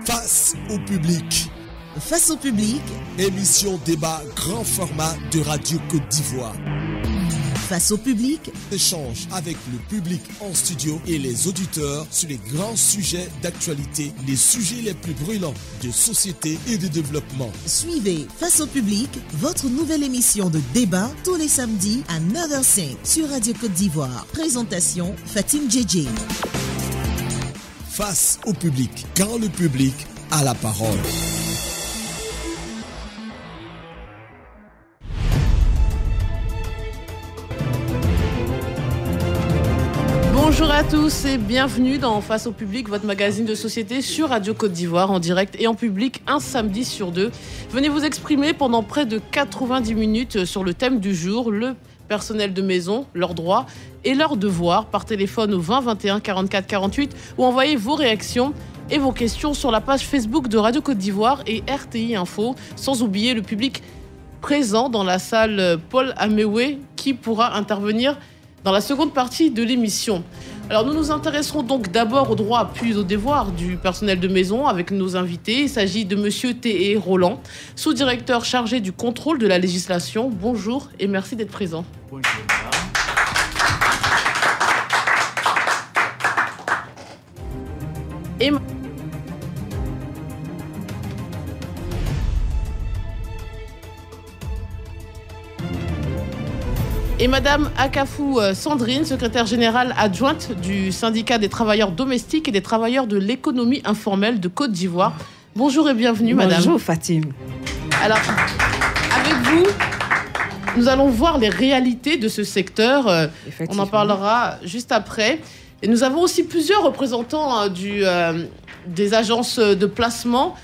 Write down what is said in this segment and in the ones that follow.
Face au public. Face au public. Émission débat grand format de Radio Côte d'Ivoire. Face au public. Échange avec le public en studio et les auditeurs sur les grands sujets d'actualité, les sujets les plus brûlants de société et de développement. Suivez Face au public, votre nouvelle émission de débat tous les samedis à 9h05 sur Radio Côte d'Ivoire. Présentation Fatim Djedje. Face au public, quand le public a la parole. Bonjour à tous et bienvenue dans Face au public, votre magazine de société sur Radio Côte d'Ivoire en direct et en public un samedi sur deux. Venez vous exprimer pendant près de 90 minutes sur le thème du jour, le personnel de maison, leurs droits et leurs devoirs par téléphone au 20 21 44 48 ou envoyez vos réactions et vos questions sur la page Facebook de Radio Côte d'Ivoire et RTI Info, sans oublier le public présent dans la salle Paul Améoué qui pourra intervenir dans la seconde partie de l'émission. Alors nous nous intéresserons donc d'abord aux droits puis aux devoirs du personnel de maison avec nos invités. Il s'agit de Monsieur T.E. Roland, sous-directeur chargé du contrôle de la législation. Bonjour et merci d'être présent. Bonjour. Et Madame Akafou Sandrine, secrétaire générale adjointe du syndicat des travailleurs domestiques et des travailleurs de l'économie informelle de Côte d'Ivoire. Bonjour et bienvenue, Madame. Bonjour, Fatim. Alors, avec vous, nous allons voir les réalités de ce secteur. On en parlera juste après. Et nous avons aussi plusieurs représentants des agences de placement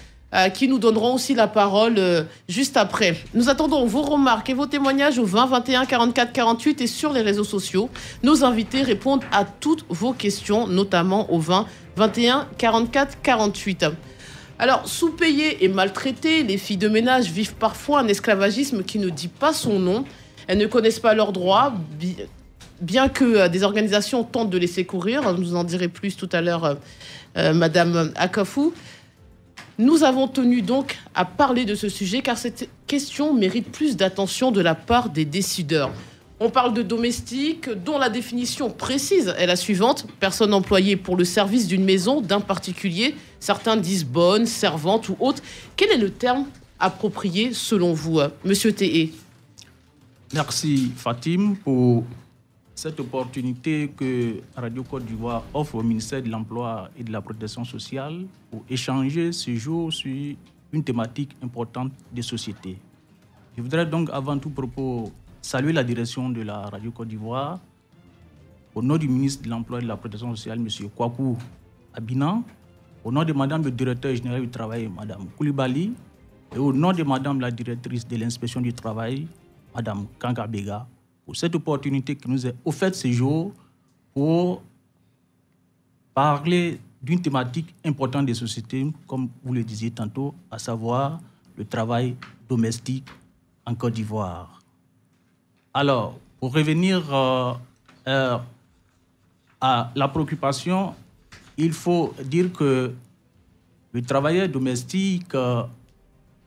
qui nous donneront aussi la parole juste après. Nous attendons vos remarques et vos témoignages au 20 21 44 48 et sur les réseaux sociaux. Nos invités répondent à toutes vos questions, notamment au 20 21 44 48. Alors, sous-payées et maltraitées, les filles de ménage vivent parfois un esclavagisme qui ne dit pas son nom. Elles ne connaissent pas leurs droits, bien que des organisations tentent de les secourir. Nous en direz plus tout à l'heure, Madame Akafou. Nous avons tenu donc à parler de ce sujet car cette question mérite plus d'attention de la part des décideurs. On parle de domestique dont la définition précise est la suivante. Personne employée pour le service d'une maison, d'un particulier. Certains disent bonne, servante ou autre. Quel est le terme approprié selon vous, Monsieur T.E.? Merci Fatim pour cette opportunité que Radio Côte d'Ivoire offre au ministère de l'Emploi et de la Protection sociale pour échanger ce jour sur une thématique importante des sociétés. Je voudrais donc avant tout propos saluer la direction de la Radio Côte d'Ivoire au nom du ministre de l'Emploi et de la Protection sociale, M. Kwaku Abinan, au nom de Madame le directeur général du travail, Madame Koulibaly, et au nom de Madame la directrice de l'inspection du travail, Madame Kangabega, pour cette opportunité qui nous est offerte ce jour pour parler d'une thématique importante des sociétés, comme vous le disiez tantôt, à savoir le travail domestique en Côte d'Ivoire. Alors, pour revenir à la préoccupation, il faut dire que le travailleur domestique,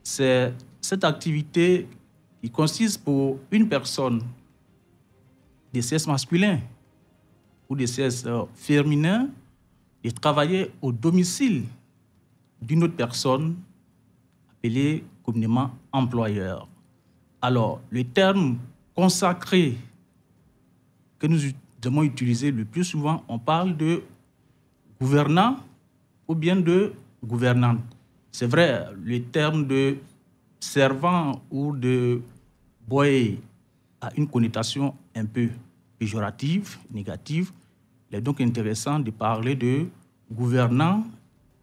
c'est cette activité qui consiste pour une personne de sexe masculin ou de sexe féminin de travailler au domicile d'une autre personne appelée communément employeur. Alors, le terme consacré que nous devons utiliser le plus souvent, on parle de gouvernant ou bien de gouvernante. C'est vrai, le terme de servant ou de boy a une connotation un peu péjorative, négative. Il est donc intéressant de parler de gouvernant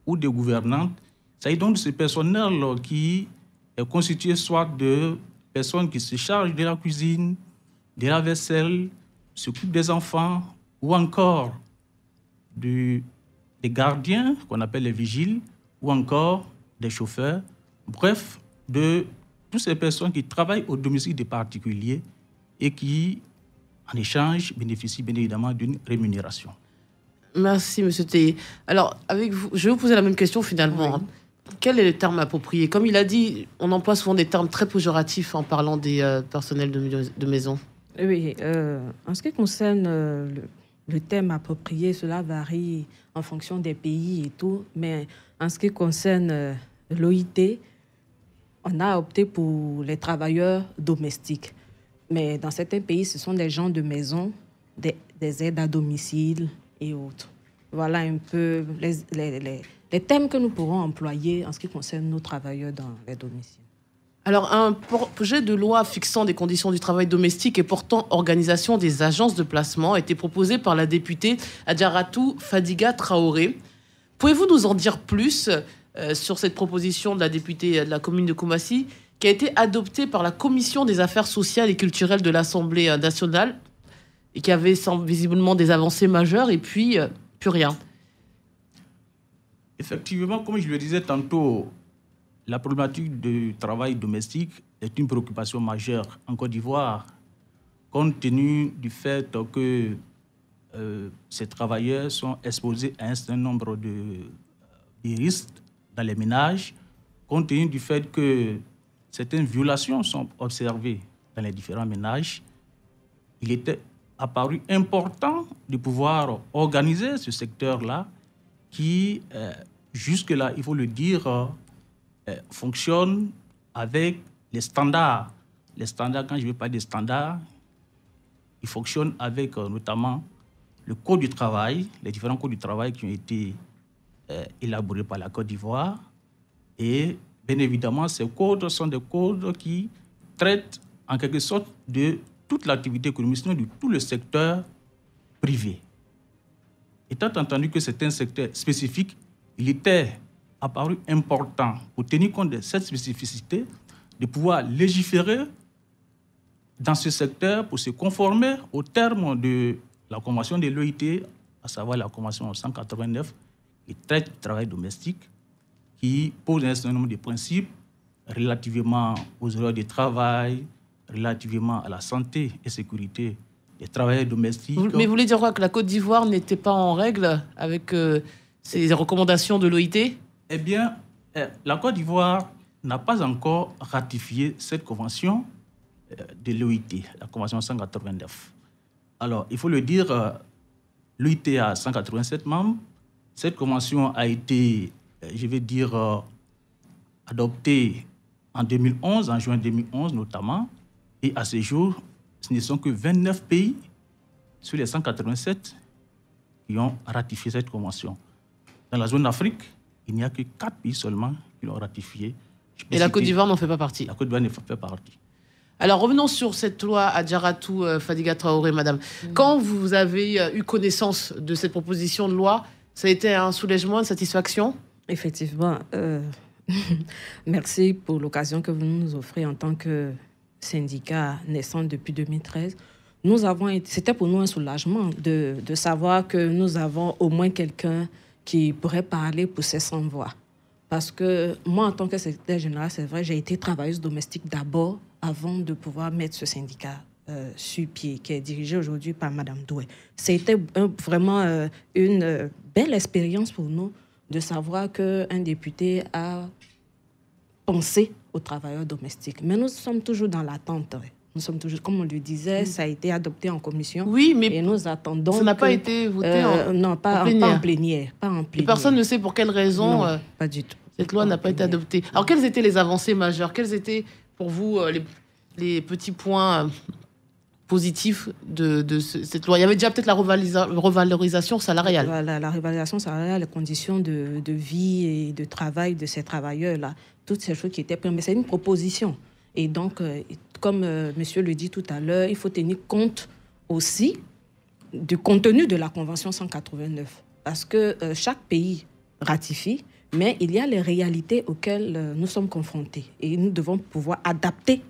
ou de gouvernante. Il s'agit donc de ce personnel qui est constitué soit de personnes qui se chargent de la cuisine, de la vaisselle, s'occupent des enfants, ou encore des gardiens, qu'on appelle les vigiles, ou encore des chauffeurs. Bref, de toutes ces personnes qui travaillent au domicile des particuliers et qui, en échange, bénéficient bien évidemment d'une rémunération. Merci, M. Théier. Alors, avec vous, je vais vous poser la même question finalement. Oui. Quel est le terme approprié? Comme il a dit, on emploie souvent des termes très péjoratifs en parlant des personnels de maison. Oui, en ce qui concerne le terme approprié, cela varie en fonction des pays et tout, mais en ce qui concerne l'OIT, on a opté pour les travailleurs domestiques. Mais dans certains pays, ce sont des gens de maison, des aides à domicile et autres. Voilà un peu les thèmes que nous pourrons employer en ce qui concerne nos travailleurs dans les domiciles. Alors, un projet de loi fixant des conditions du travail domestique et portant organisation des agences de placement a été proposé par la députée Adjaratou Fadiga Traoré. Pouvez-vous nous en dire plus sur cette proposition de la députée de la commune de Koumassi qui a été adoptée par la Commission des affaires sociales et culturelles de l'Assemblée nationale et qui avait visiblement des avancées majeures et puis plus rien? Effectivement, comme je le disais tantôt, la problématique du travail domestique est une préoccupation majeure en Côte d'Ivoire, compte tenu du fait que ces travailleurs sont exposés à un certain nombre de risques dans les ménages, compte tenu du fait que certaines violations sont observées dans les différents ménages. Il était apparu important de pouvoir organiser ce secteur-là qui, jusque-là, il faut le dire, fonctionne avec les standards. Les standards, quand je veux parler des standards, ils fonctionnent avec notamment le Code du travail, les différents codes du travail qui ont été élaborés par la Côte d'Ivoire. Et bien évidemment, ces codes sont des codes qui traitent en quelque sorte de toute l'activité économique, sinon de tout le secteur privé. Étant entendu que c'est un secteur spécifique, il était apparu important, pour tenir compte de cette spécificité, de pouvoir légiférer dans ce secteur pour se conformer aux termes de la Convention de l'OIT, à savoir la Convention 189, qui traite du travail domestique, qui pose un certain nombre de principes relativement aux horaires de travail, relativement à la santé et sécurité des travailleurs domestiques. Mais vous voulez dire quoi, que la Côte d'Ivoire n'était pas en règle avec ces recommandations de l'OIT? Eh bien, la Côte d'Ivoire n'a pas encore ratifié cette convention de l'OIT, la convention 189. Alors, il faut le dire, l'OIT a 187 membres. Cette convention a été, je vais dire, adoptée en 2011, en juin 2011 notamment. Et à ce jour, ce ne sont que 29 pays sur les 187 qui ont ratifié cette convention. Dans la zone d'Afrique, il n'y a que 4 pays seulement qui l'ont ratifié. Et la Côte d'Ivoire n'en fait pas partie? La Côte d'Ivoire ne fait pas partie. Alors, revenons sur cette loi Adjaratou Fadiga Traoré, madame. Quand vous avez eu connaissance de cette proposition de loi, ça a été un soulagement, une satisfaction? Effectivement. Merci pour l'occasion que vous nous offrez en tant que syndicat naissant depuis 2013. C'était pour nous un soulagement de savoir que nous avons au moins quelqu'un qui pourrait parler pour ces sans-voix. Parce que moi, en tant que secrétaire général, c'est vrai, j'ai été travailleuse domestique d'abord avant de pouvoir mettre ce syndicat sur pied, qui est dirigé aujourd'hui par Mme Doué. C'était vraiment une belle expérience pour nous de savoir qu'un député a pensé aux travailleurs domestiques. Mais nous sommes toujours dans l'attente. Nous sommes toujours, comme on le disait, ça a été adopté en commission. Oui, mais et nous attendons. Ça n'a pas été voté en plénière. Et personne ne sait pour quelle raison pas du tout. Cette loi n'a pas été adoptée. Alors, quelles étaient les avancées majeures? Quels étaient, pour vous, les petits points positifs de cette loi? Il y avait déjà peut-être la revalorisation salariale. Voilà, la revalorisation salariale, les conditions de vie et de travail de ces travailleurs-là. Toutes ces choses qui étaient prises. Mais c'est une proposition. Et donc, comme monsieur le dit tout à l'heure, il faut tenir compte aussi du contenu de la Convention 189. Parce que chaque pays ratifie, mais il y a les réalités auxquelles nous sommes confrontés. Et nous devons pouvoir adapter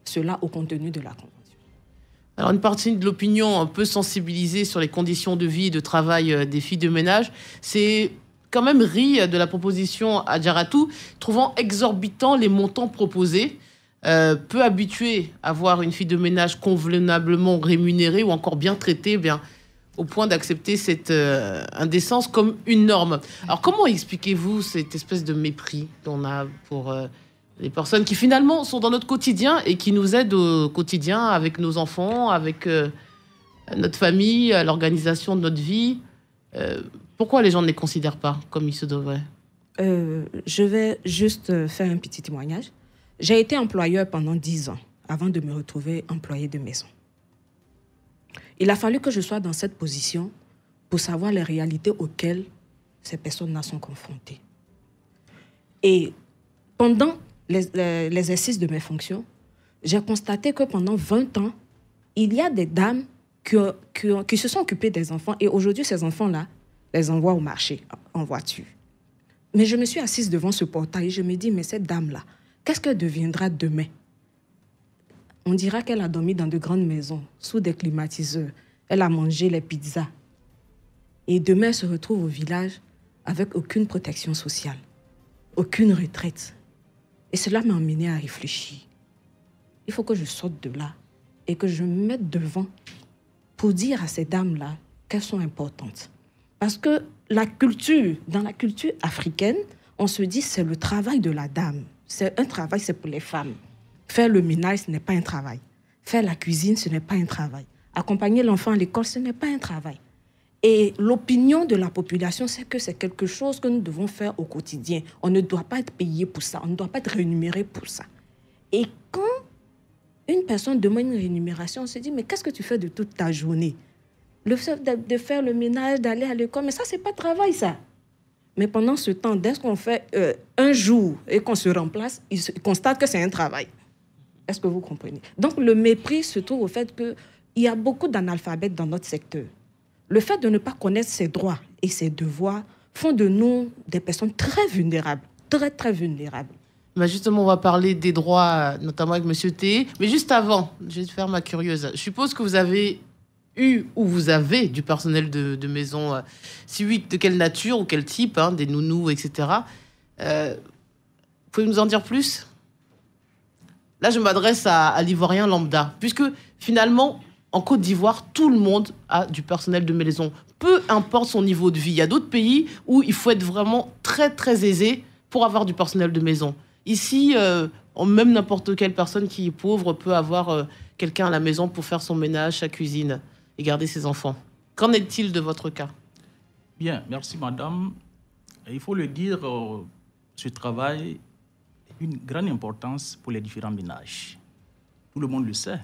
cela au contenu de la Convention. Alors, une partie de l'opinion un peu sensibilisée sur les conditions de vie et de travail des filles de ménage, c'est quand même ri de la proposition Adjaratou, trouvant exorbitant les montants proposés. Peu habitués à voir une fille de ménage convenablement rémunérée ou encore bien traitée, au point d'accepter cette indécence comme une norme. Alors comment expliquez-vous cette espèce de mépris qu'on a pour les personnes qui finalement sont dans notre quotidien et qui nous aident au quotidien avec nos enfants, avec notre famille, l'organisation de notre vie? Pourquoi les gens ne les considèrent pas comme il se devrait? Je vais juste faire un petit témoignage. J'ai été employeur pendant 10 ans avant de me retrouver employé de maison. Il a fallu que je sois dans cette position pour savoir les réalités auxquelles ces personnes-là sont confrontées. Et pendant l'exercice de mes fonctions, j'ai constaté que pendant 20 ans, il y a des dames qui se sont occupées des enfants et aujourd'hui, ces enfants-là les envoient au marché en voiture. Mais je me suis assise devant ce portail et je me dis, mais cette dame-là, qu'est-ce qu'elle deviendra demain? On dira qu'elle a dormi dans de grandes maisons, sous des climatiseurs. Elle a mangé les pizzas. Et demain, elle se retrouve au village avec aucune protection sociale, aucune retraite. Et cela m'a amené à réfléchir. Il faut que je sorte de là et que je me mette devant pour dire à ces dames-là qu'elles sont importantes. Parce que dans la culture africaine, on se dit que c'est le travail de la dame. C'est un travail, c'est pour les femmes. Faire le ménage, ce n'est pas un travail. Faire la cuisine, ce n'est pas un travail. Accompagner l'enfant à l'école, ce n'est pas un travail. Et l'opinion de la population, c'est que c'est quelque chose que nous devons faire au quotidien. On ne doit pas être payé pour ça, on ne doit pas être rémunéré pour ça. Et quand une personne demande une rémunération, on se dit, mais qu'est-ce que tu fais de toute ta journée? Le fait de faire le ménage, d'aller à l'école, mais ça, c'est pas travail, ça. Mais pendant ce temps, dès qu'on fait un jour et qu'on se remplace, ils constatent que c'est un travail. Est-ce que vous comprenez? Donc, le mépris se trouve au fait qu'il y a beaucoup d'analphabètes dans notre secteur. Le fait de ne pas connaître ses droits et ses devoirs font de nous des personnes très vulnérables, très, très vulnérables. Bah justement, on va parler des droits, notamment avec M. T. Mais juste avant, je vais te faire ma curieuse. Je suppose que vous avez eu ou vous avez du personnel de maison. Si oui, de quelle nature ou quel type, hein, des nounous, etc. Pouvez-vous nous en dire plus? Là, je m'adresse à l'Ivoirien lambda, puisque finalement, en Côte d'Ivoire, tout le monde a du personnel de maison. Peu importe son niveau de vie. Il y a d'autres pays où il faut être vraiment très, très aisé pour avoir du personnel de maison. Ici, même n'importe quelle personne qui est pauvre peut avoir quelqu'un à la maison pour faire son ménage, sa cuisine et garder ses enfants. Qu'en est-il de votre cas? Bien, merci madame. Il faut le dire, ce travail a une grande importance pour les différents ménages. Tout le monde le sait.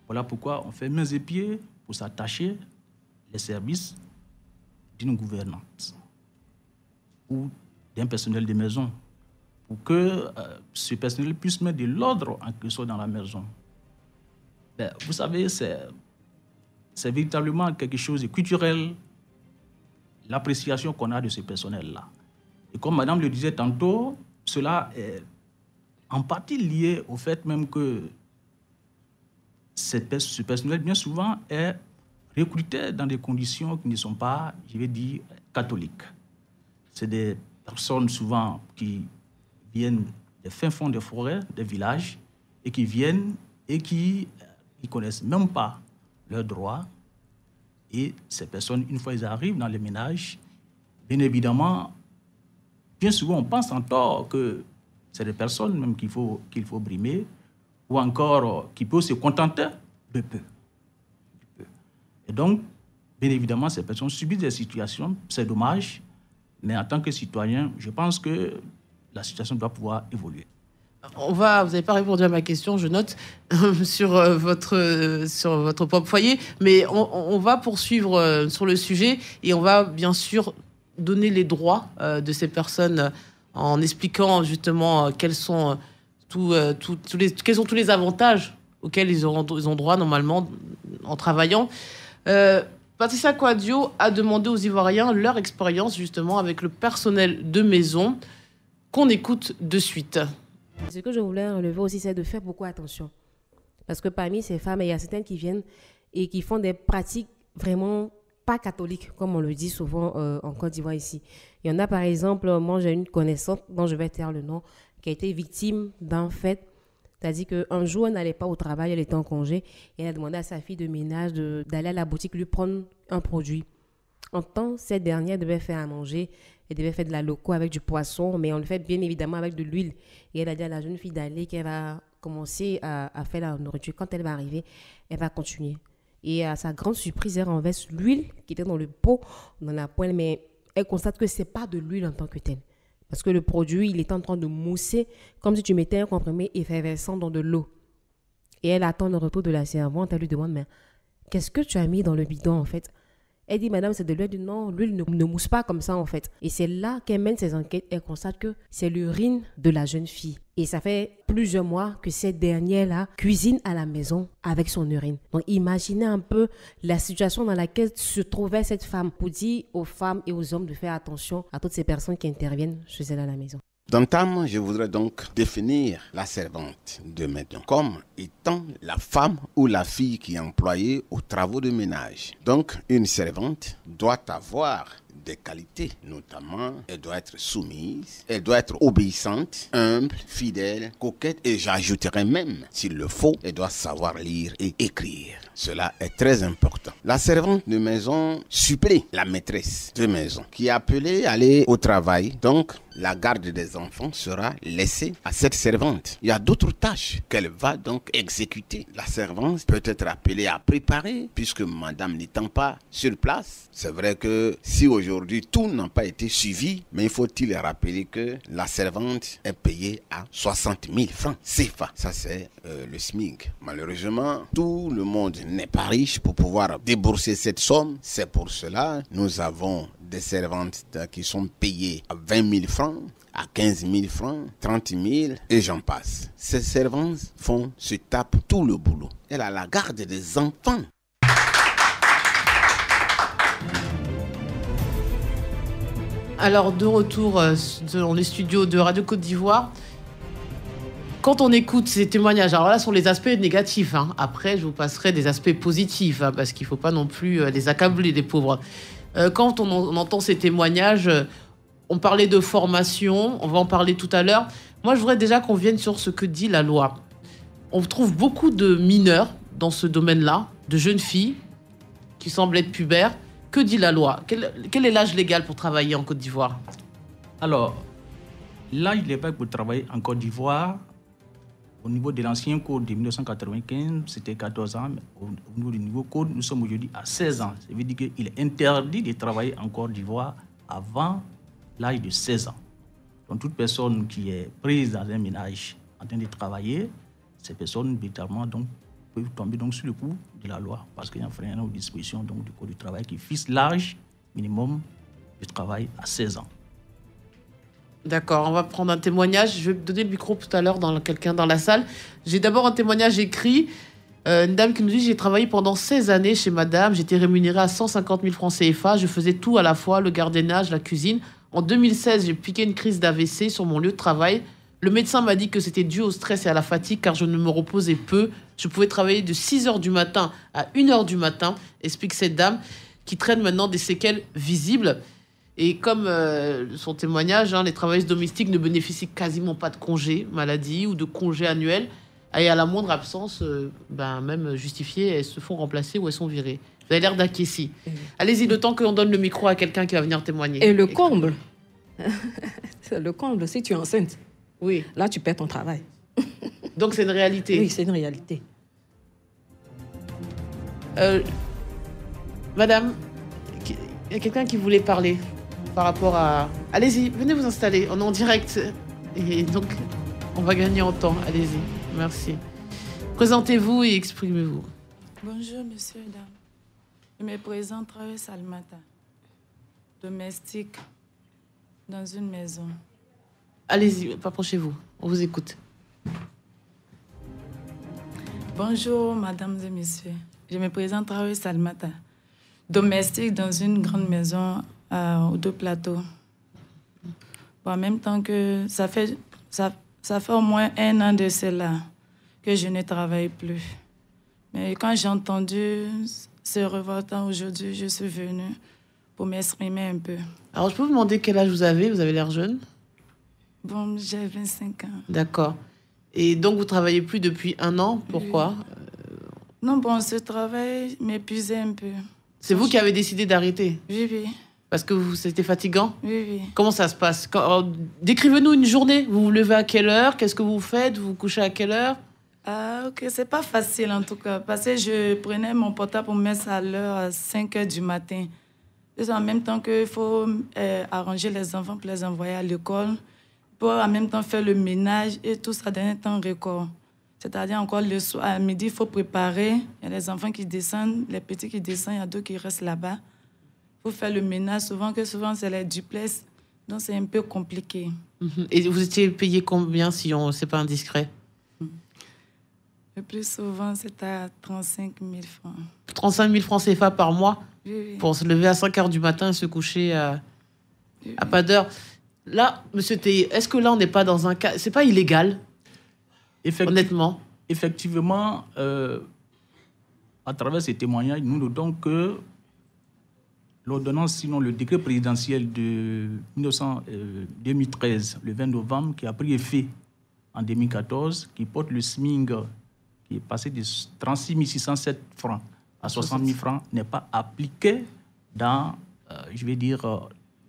Voilà pourquoi on fait mains et pieds pour s'attacher les services d'une gouvernante ou d'un personnel de maison pour que ce personnel puisse mettre de l'ordre en quelque sorte dans la maison. Ben, vous savez, c'est véritablement quelque chose de culturel, l'appréciation qu'on a de ce personnel-là. Et comme madame le disait tantôt, cela est en partie lié au fait même que ce personnel, bien souvent, est recruté dans des conditions qui ne sont pas, je vais dire, catholiques. C'est des personnes souvent qui viennent des fins fonds des forêts, des villages, et qui viennent et qui ne connaissent même pas leurs droits. Et ces personnes, une fois qu'elles arrivent dans les ménages, bien évidemment, bien souvent, on pense en tort que c'est des personnes même qu'il faut brimer, ou encore qui peuvent se contenter de peu. Et donc, bien évidemment, ces personnes subissent des situations, c'est dommage, mais en tant que citoyen, je pense que la situation doit pouvoir évoluer. Vous n'avez pas répondu à ma question, je note, sur votre propre foyer, mais on va poursuivre sur le sujet et on va bien sûr donner les droits de ces personnes en expliquant justement quels sont tous les avantages auxquels ils ont droit normalement en travaillant. Patricia Kouadio a demandé aux Ivoiriens leur expérience justement avec le personnel de maison, qu'on écoute de suite. Ce que je voulais relever aussi, c'est de faire beaucoup attention. Parce que parmi ces femmes, il y a certaines qui viennent et qui font des pratiques vraiment pas catholiques, comme on le dit souvent en Côte d'Ivoire ici. Il y en a par exemple, moi j'ai une connaissante dont je vais taire le nom, qui a été victime d'un fait, C'est-à-dire qu'un jour, elle n'allait pas au travail, elle était en congé, et elle a demandé à sa fille de ménage d'aller à la boutique lui prendre un produit. En temps, cette dernière devait faire à manger, elle devait faire de la loco avec du poisson, mais on le fait bien évidemment avec de l'huile. Et elle a dit à la jeune fille d'aller qu'elle va commencer à faire la nourriture. Quand elle va arriver, elle va continuer. Et à sa grande surprise, elle renverse l'huile qui était dans le pot, dans la poêle, mais elle constate que ce n'est pas de l'huile en tant que telle. Parce que le produit, il est en train de mousser, comme si tu mettais un comprimé effervescent dans de l'eau. Et elle attend le retour de la servante. Elle lui demande, mais qu'est-ce que tu as mis dans le bidon en fait? Elle dit, madame, c'est de l'huile. Elle dit, non, l'huile ne mousse pas comme ça en fait. Et c'est là qu'elle mène ses enquêtes. Elle constate que c'est l'urine de la jeune fille. Et ça fait plusieurs mois que cette dernière-là cuisine à la maison avec son urine. Donc imaginez un peu la situation dans laquelle se trouvait cette femme, pour dire aux femmes et aux hommes de faire attention à toutes ces personnes qui interviennent chez elle à la maison. D'entame, je voudrais donc définir la servante de maison comme étant la femme ou la fille qui est employée aux travaux de ménage. Donc, une servante doit avoir des qualités, notamment, elle doit être soumise, elle doit être obéissante, humble, fidèle, coquette, et j'ajouterais même, s'il le faut, elle doit savoir lire et écrire. Cela est très important. La servante de maison supplée la maîtresse de maison qui est appelée à aller au travail. Donc, la garde des enfants sera laissée à cette servante. Il y a d'autres tâches qu'elle va donc exécuter. La servante peut être appelée à préparer, puisque madame n'étant pas sur place. C'est vrai que si aujourd'hui tout n'a pas été suivi, mais il faut-il rappeler que la servante est payée à 60 000 francs CFA. Ça, c'est le SMIC. Malheureusement, tout le monde n'est pas riche pour pouvoir débourser cette somme. C'est pour cela que nous avons des servantes qui sont payées à 20 000 francs, à 15 000 francs, 30 000 et j'en passe. Ces servantes se tapent tout le boulot. Elle a la garde des enfants. Alors, de retour dans les studios de Radio Côte d'Ivoire, quand on écoute ces témoignages, alors là, ce sont les aspects négatifs. Après, je vous passerai des aspects positifs, parce qu'il ne faut pas non plus les accabler, les pauvres. Quand on entend ces témoignages, on parlait de formation, on va en parler tout à l'heure. Moi, je voudrais déjà qu'on vienne sur ce que dit la loi. On trouve beaucoup de mineurs dans ce domaine-là, de jeunes filles qui semblent être pubères. Que dit la loi? Quel est l'âge légal pour travailler en Côte d'Ivoire? Alors, l'âge légal pour travailler en Côte d'Ivoire, au niveau de l'ancien code de 1995, c'était 14 ans. Mais au niveau du nouveau code, nous sommes aujourd'hui à 16 ans. Ça veut dire qu'il est interdit de travailler en Côte d'Ivoire avant l'âge de 16 ans. Donc, toute personne qui est prise dans un ménage en train de travailler, ces personnes, véritablement, donc, peuvent tomber donc, sur le coup de la loi. Parce qu'il y a un frein aux dispositions donc, du Code du travail qui fixe l'âge minimum de travail à 16 ans. D'accord, on va prendre un témoignage. Je vais donner le micro tout à l'heure dans quelqu'un dans la salle. J'ai d'abord un témoignage écrit. Une dame qui nous dit « J'ai travaillé pendant 16 années chez madame. J'étais rémunérée à 150 000 francs CFA. Je faisais tout à la fois, le gardiennage, la cuisine. En 2016, j'ai piqué une crise d'AVC sur mon lieu de travail. Le médecin m'a dit que c'était dû au stress et à la fatigue car je ne me reposais peu. Je pouvais travailler de 6 h du matin à 1 h du matin, explique cette dame, qui traîne maintenant des séquelles visibles. Et comme son témoignage, les travailleuses domestiques ne bénéficient quasiment pas de congés maladie ou de congés annuels. Et à la moindre absence, même justifiée, elles se font remplacer ou elles sont virées. Vous avez l'air d'acquiescer. Allez-y, le temps qu'on donne le micro à quelqu'un qui va venir témoigner. Et le comble, le comble, si tu es enceinte, oui. Là, tu perds ton travail. Donc, c'est une réalité. Oui, c'est une réalité. Madame, il y a quelqu'un qui voulait parler par rapport à... Allez-y, venez vous installer. On est en direct. Et donc, on va gagner en temps. Allez-y. Merci. Présentez-vous et exprimez-vous. Bonjour, monsieur et dames. Je me présente Traoré Salimata, domestique dans une maison. Allez-y, approchez-vous. On vous écoute. Bonjour, mesdames et messieurs. Je me présente Traoré Salimata, domestique dans une grande maison aux 2 plateaux. En même temps que ça fait au moins 1 an de cela que je ne travaille plus. Mais quand j'ai entendu ce revoltant aujourd'hui, je suis venue pour m'exprimer un peu. Alors, je peux vous demander quel âge vous avez? Vous avez l'air jeune. Bon, j'ai 25 ans. D'accord. Et donc, vous travaillez plus depuis 1 an. Pourquoi? Non, bon, ce travail m'épuisait un peu. C'est vous qui avez décidé d'arrêter? Oui, oui. Parce que c'était fatigant? Oui, oui. Comment ça se passe? Décrivez-nous une journée. Vous vous levez à quelle heure? Qu'est-ce que vous faites? Vous vous couchez à quelle heure? Ah, ok. C'est pas facile, en tout cas. Parce que je prenais mon portable pour mettre à l'heure à 5 h du matin. Et en même temps qu'il faut arranger les enfants pour les envoyer à l'école. Pour en même temps faire le ménage et tout ça dans un temps record. C'est-à-dire encore le soir, à midi, il faut préparer. Il y a les enfants qui descendent, les petits qui descendent, il y a d'autres qui restent là-bas. Il faut faire le ménage, souvent c'est les duplex. Donc c'est un peu compliqué. Et vous étiez payé combien, si c'est pas indiscret? Le plus souvent, c'est à 35 000 francs. 35 000 francs CFA par mois? Oui, oui. Pour se lever à 5 h du matin et se coucher à pas d'heure. Là, monsieur Teye, est-ce que là, on n'est pas dans un cas... C'est pas illégal, honnêtement? Effectivement, à travers ces témoignages, nous notons que l'ordonnance, sinon le décret présidentiel de 2013, le 20 novembre, qui a pris effet en 2014, qui porte le SMIC, qui est passé de 36 607 francs à 60 000 francs, n'est pas appliqué dans,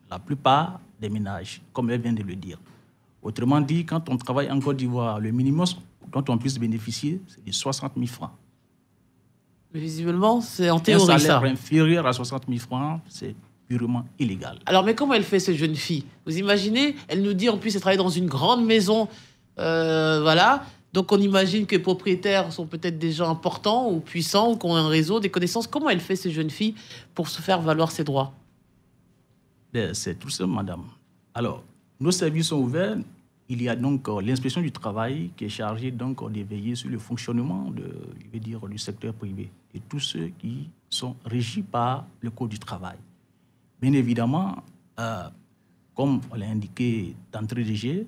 la plupart des ménages, comme elle vient de le dire. Autrement dit, quand on travaille en Côte d'Ivoire, le minimum dont on puisse bénéficier, c'est de 60 000 francs. Mais visiblement, c'est en théorie, un ça. salaire inférieur à 60 000 francs, c'est purement illégal. Alors, mais comment elle fait, cette jeune fille? Vous imaginez, elle nous dit, en plus, elle travaille dans une grande maison, voilà. Donc, on imagine que les propriétaires sont peut-être des gens importants ou puissants ou qui ont un réseau, des connaissances. Comment elle fait, cette jeune fille, pour se faire valoir ses droits? C'est tout simple, madame. Alors, nos services sont ouverts. Il y a donc l'inspection du travail qui est chargée donc de veiller sur le fonctionnement du secteur privé et tous ceux qui sont régis par le Code du travail. Bien évidemment, comme on l'a indiqué d'entrée de jeu,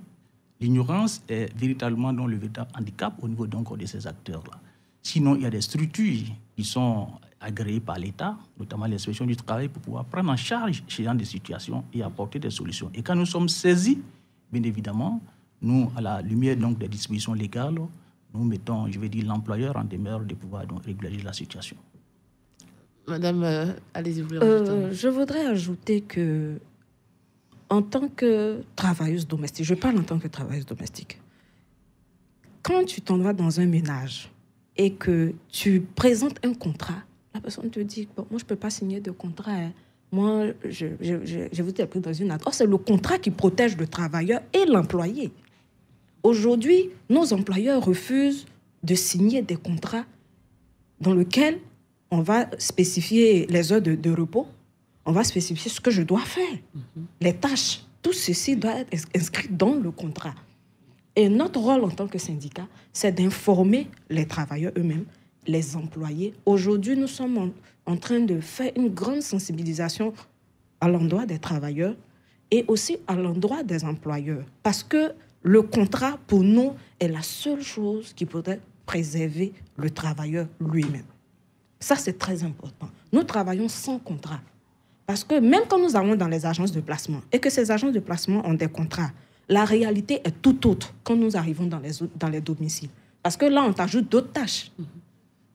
l'ignorance est véritablement le véritable handicap au niveau donc de ces acteurs-là. Sinon, il y a des structures qui sont agréées par l'État, notamment l'inspection du travail, pour pouvoir prendre en charge ce genre de situations et apporter des solutions. Et quand nous sommes saisis, bien évidemment, nous, à la lumière donc des dispositions légales, nous mettons, l'employeur en demeure de pouvoir donc régulariser la situation. Madame, allez-y, vous voulez rajouter? Je voudrais ajouter que, en tant que travailleuse domestique, je parle en tant que travailleuse domestique, quand tu t'en vas dans un ménage et que tu présentes un contrat, la personne te dit, bon, moi, je ne peux pas signer de contrat. Hein. Moi, je vous ai pris dans une adresse. C'est le contrat qui protège le travailleur et l'employé. Aujourd'hui, nos employeurs refusent de signer des contrats dans lesquels on va spécifier les heures de repos, on va spécifier ce que je dois faire, les tâches. Tout ceci doit être inscrit dans le contrat. Et notre rôle en tant que syndicat, c'est d'informer les travailleurs eux-mêmes, les employés. Aujourd'hui, nous sommes en train de faire une grande sensibilisation à l'endroit des travailleurs et aussi à l'endroit des employeurs. Parce que le contrat, pour nous, est la seule chose qui pourrait préserver le travailleur lui-même. Ça, c'est très important. Nous travaillons sans contrat. Parce que même quand nous allons dans les agences de placement et que ces agences de placement ont des contrats, la réalité est tout autre quand nous arrivons dans les domiciles. Parce que là, on t'ajoute d'autres tâches. Vous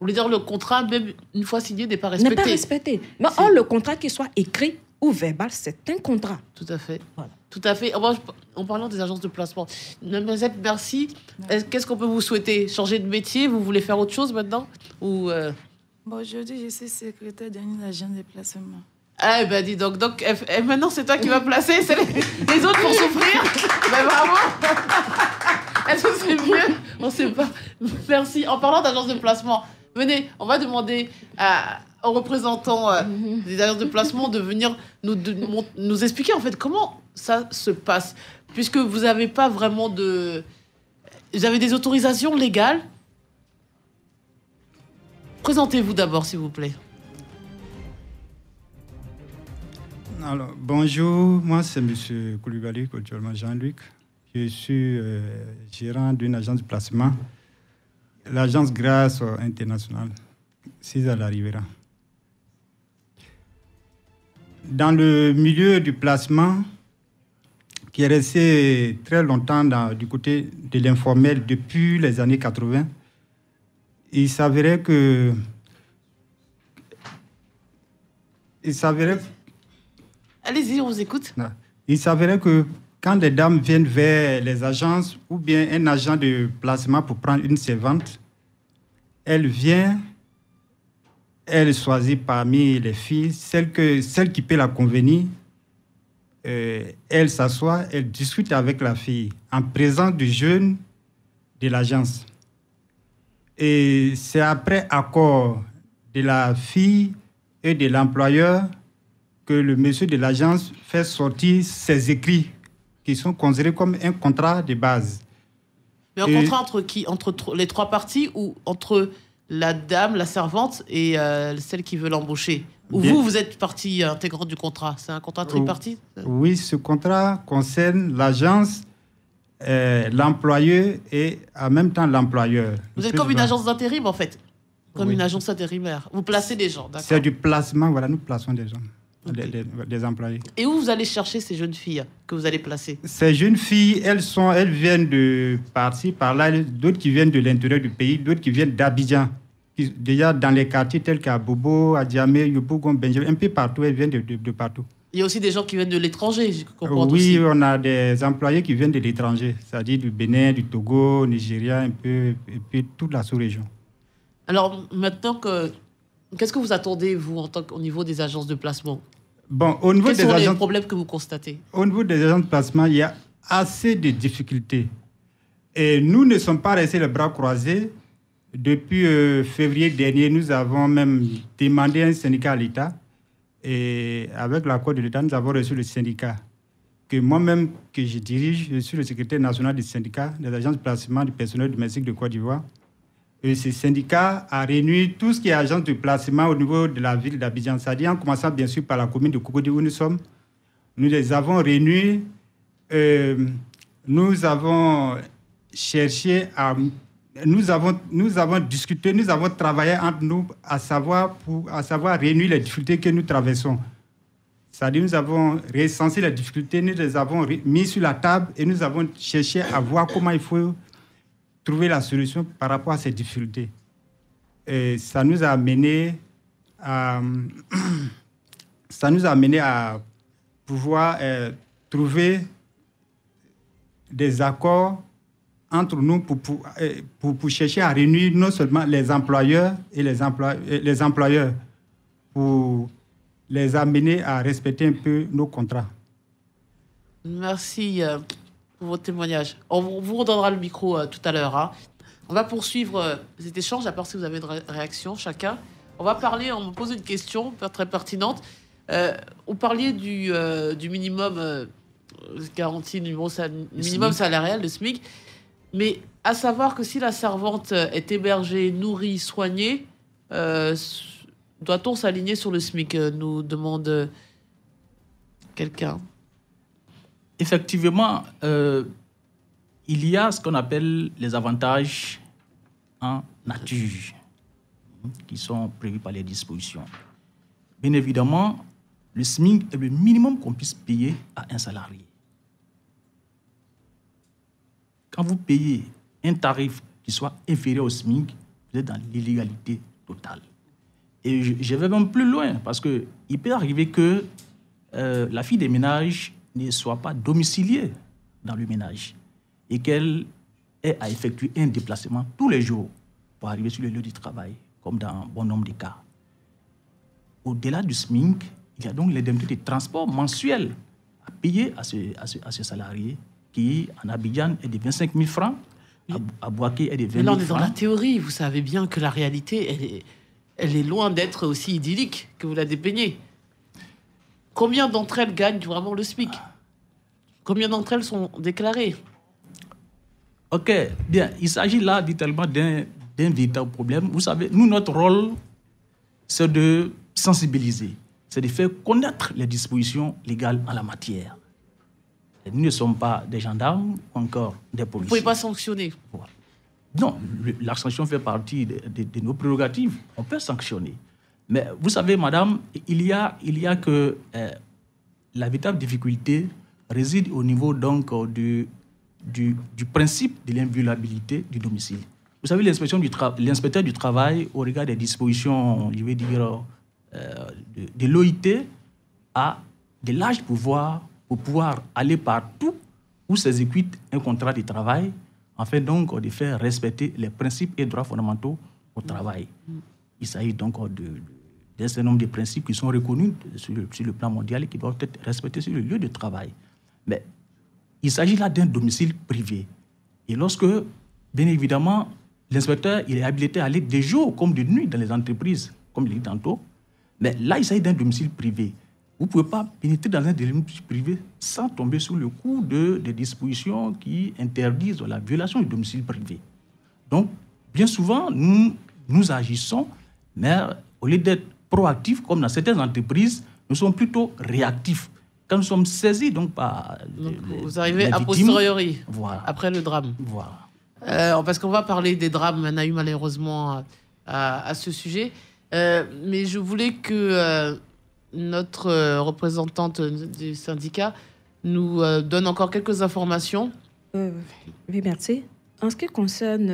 voulez dire le contrat, même une fois signé, n'est pas respecté? N'est pas respecté. Mais or, le contrat, qu'il soit écrit ou verbal, c'est un contrat. Tout à fait. Voilà. Tout à fait. En parlant des agences de placement, Mademoiselle, merci. Qu'est-ce qu'on peut vous souhaiter? Changer de métier? Vous voulez faire autre chose maintenant? Ou Bon, aujourd'hui, je suis secrétaire d'une agence de placement. Eh ben, dis donc. Donc maintenant, c'est toi qui vas placer. C'est les autres pour souffrir. Ben, bravo. Est-ce que c'est mieux? On ne sait pas. Merci. En parlant d'agence de placement, venez, on va demander aux représentants des agences de placement de venir nous expliquer en fait comment ça se passe. Puisque vous n'avez pas vraiment de... Vous avez des autorisations légales. Présentez-vous d'abord, s'il vous plaît. Alors, bonjour, moi c'est M. Koulibaly, actuellement Jean-Luc. Je suis gérant d'une agence de placement, l'agence Grâce Internationale, 6 à la Rivera. Dans le milieu du placement, qui est resté très longtemps du côté de l'informel depuis les années 80. Il s'avérait que... Allez-y, on vous écoute. Il s'avérait que quand les dames viennent vers les agences ou bien un agent de placement pour prendre une servante, elle vient, elle choisit parmi les filles celle qui peut la convenir. Elle s'assoit, elle discute avec la fille en présence du jeune de l'agence. Et c'est après accord de la fille et de l'employeur que le monsieur de l'agence fait sortir ses écrits qui sont considérés comme un contrat de base. Mais un contrat entre qui? Entre les trois parties ou entre la dame, la servante et celle qui veut l'embaucher? Ou vous êtes partie intégrante du contrat? C'est un contrat tripartite? Oui, ce contrat concerne l'agence, l'employeur et en même temps l'employeur. Vous êtes comme une agence d'intérim en fait? Comme une agence intérimaire. Vous placez des gens, d'accord? C'est du placement, voilà, nous plaçons des gens. Okay. Des employés. Et où vous allez chercher ces jeunes filles que vous allez placer? Ces jeunes filles, elles viennent de par-ci, par-là, d'autres qui viennent de l'intérieur du pays, d'autres qui viennent d'Abidjan. Déjà dans les quartiers tels qu'à Bobo, à Djamé, Yopougon, Benjamin, un peu partout, elles viennent de partout. Il y a aussi des gens qui viennent de l'étranger, je comprends. Oui, aussi. On a des employés qui viennent de l'étranger, c'est-à-dire du Bénin, du Togo, Nigeria, un peu, et puis toute la sous-région. Alors maintenant, qu'est-ce que vous attendez, vous, au niveau des agences de placement? Bon, au niveau Quels sont les problèmes que vous constatez? Au niveau des agences de placement, il y a assez de difficultés. Et nous ne sommes pas restés les bras croisés. Depuis février dernier, nous avons même demandé un syndicat à l'État. Et avec l'accord de l'État, nous avons reçu le syndicat que moi-même, que je dirige. Je suis le secrétaire national du syndicat des agences de placement du personnel domestique de Côte d'Ivoire. Et ce syndicat a réuni tout ce qui est agence de placement au niveau de la ville d'Abidjan. C'est-à-dire en commençant bien sûr par la commune de Cocody où nous sommes. Nous les avons réunis. Nous avons cherché à... Nous avons discuté, nous avons travaillé entre nous à savoir réunir les difficultés que nous traversons. C'est-à-dire nous avons recensé les difficultés, nous les avons mis sur la table et nous avons cherché à voir comment il faut trouver la solution par rapport à ces difficultés. Et ça nous a amené à pouvoir trouver des accords entre nous pour chercher à réunir non seulement les employeurs et les employeurs pour les amener à respecter un peu nos contrats. Merci pour votre témoignage. On vous redonnera le micro tout à l'heure. Hein. On va poursuivre cet échange, à part si vous avez une réaction chacun. On va pose une question très pertinente. Vous parliez du minimum garanti, minimum salarial, le SMIC. Mais à savoir que si la servante est hébergée, nourrie, soignée, doit-on s'aligner sur le SMIC, nous demande quelqu'un. Effectivement, il y a ce qu'on appelle les avantages en nature qui sont prévus par les dispositions. Bien évidemment, le SMIC est le minimum qu'on puisse payer à un salarié. Quand vous payez un tarif qui soit inférieur au SMIC, vous êtes dans l'illégalité totale. Et je vais même plus loin, parce qu'il peut arriver que la fille des ménages ne soit pas domiciliée dans le ménage et qu'elle ait à effectuer un déplacement tous les jours pour arriver sur le lieu du travail, comme dans bon nombre de cas. Au-delà du SMIC, il y a donc l'indemnité de transport mensuelle à payer à ce salarié qui, en Abidjan, est de 25 000 francs, à Bouaké est de 20 000 francs. Mais là, on est dans la théorie. Vous savez bien que la réalité, elle est loin d'être aussi idyllique que vous la dépeignez. Combien d'entre elles gagnent vraiment le SMIC? Combien d'entre elles sont déclarées? Ok, bien. Il s'agit là, littéralement, d'un véritable problème. Vous savez, nous, notre rôle, c'est de sensibiliser, c'est de faire connaître les dispositions légales en la matière. Nous ne sommes pas des gendarmes ou encore des policiers. Vous ne pouvez pas sanctionner. Non, la sanction fait partie de nos prérogatives. On peut sanctionner. Mais vous savez, madame, il y a que la véritable difficulté réside au niveau donc du principe de l'inviolabilité du domicile. Vous savez, l'inspecteur du travail, au regard des dispositions, je vais dire, de l'OIT, a de larges pouvoirs pour pouvoir aller partout où s'exécute un contrat de travail, afin donc de faire respecter les principes et droits fondamentaux au travail. Il s'agit donc d'un certain nombre de principes qui sont reconnus sur le plan mondial et qui doivent être respectés sur le lieu de travail. Mais il s'agit là d'un domicile privé. Et lorsque, bien évidemment, l'inspecteur il est habilité à aller de jour comme de nuit dans les entreprises, comme je l'ai dit tantôt, mais là, il s'agit d'un domicile privé. Vous ne pouvez pas pénétrer dans un domicile privé sans tomber sous le coup des dispositions qui interdisent la violation du domicile privé. Donc, bien souvent, nous agissons, mais au lieu d'être proactifs, comme dans certaines entreprises, nous sommes plutôt réactifs. Quand nous sommes saisis donc, par vous arrivez a posteriori, voilà. Après le drame. Voilà. Parce qu'on va parler des drames, on a eu malheureusement à ce sujet. Mais je voulais que notre représentante du syndicat nous donne encore quelques informations. Oui, merci. En ce qui concerne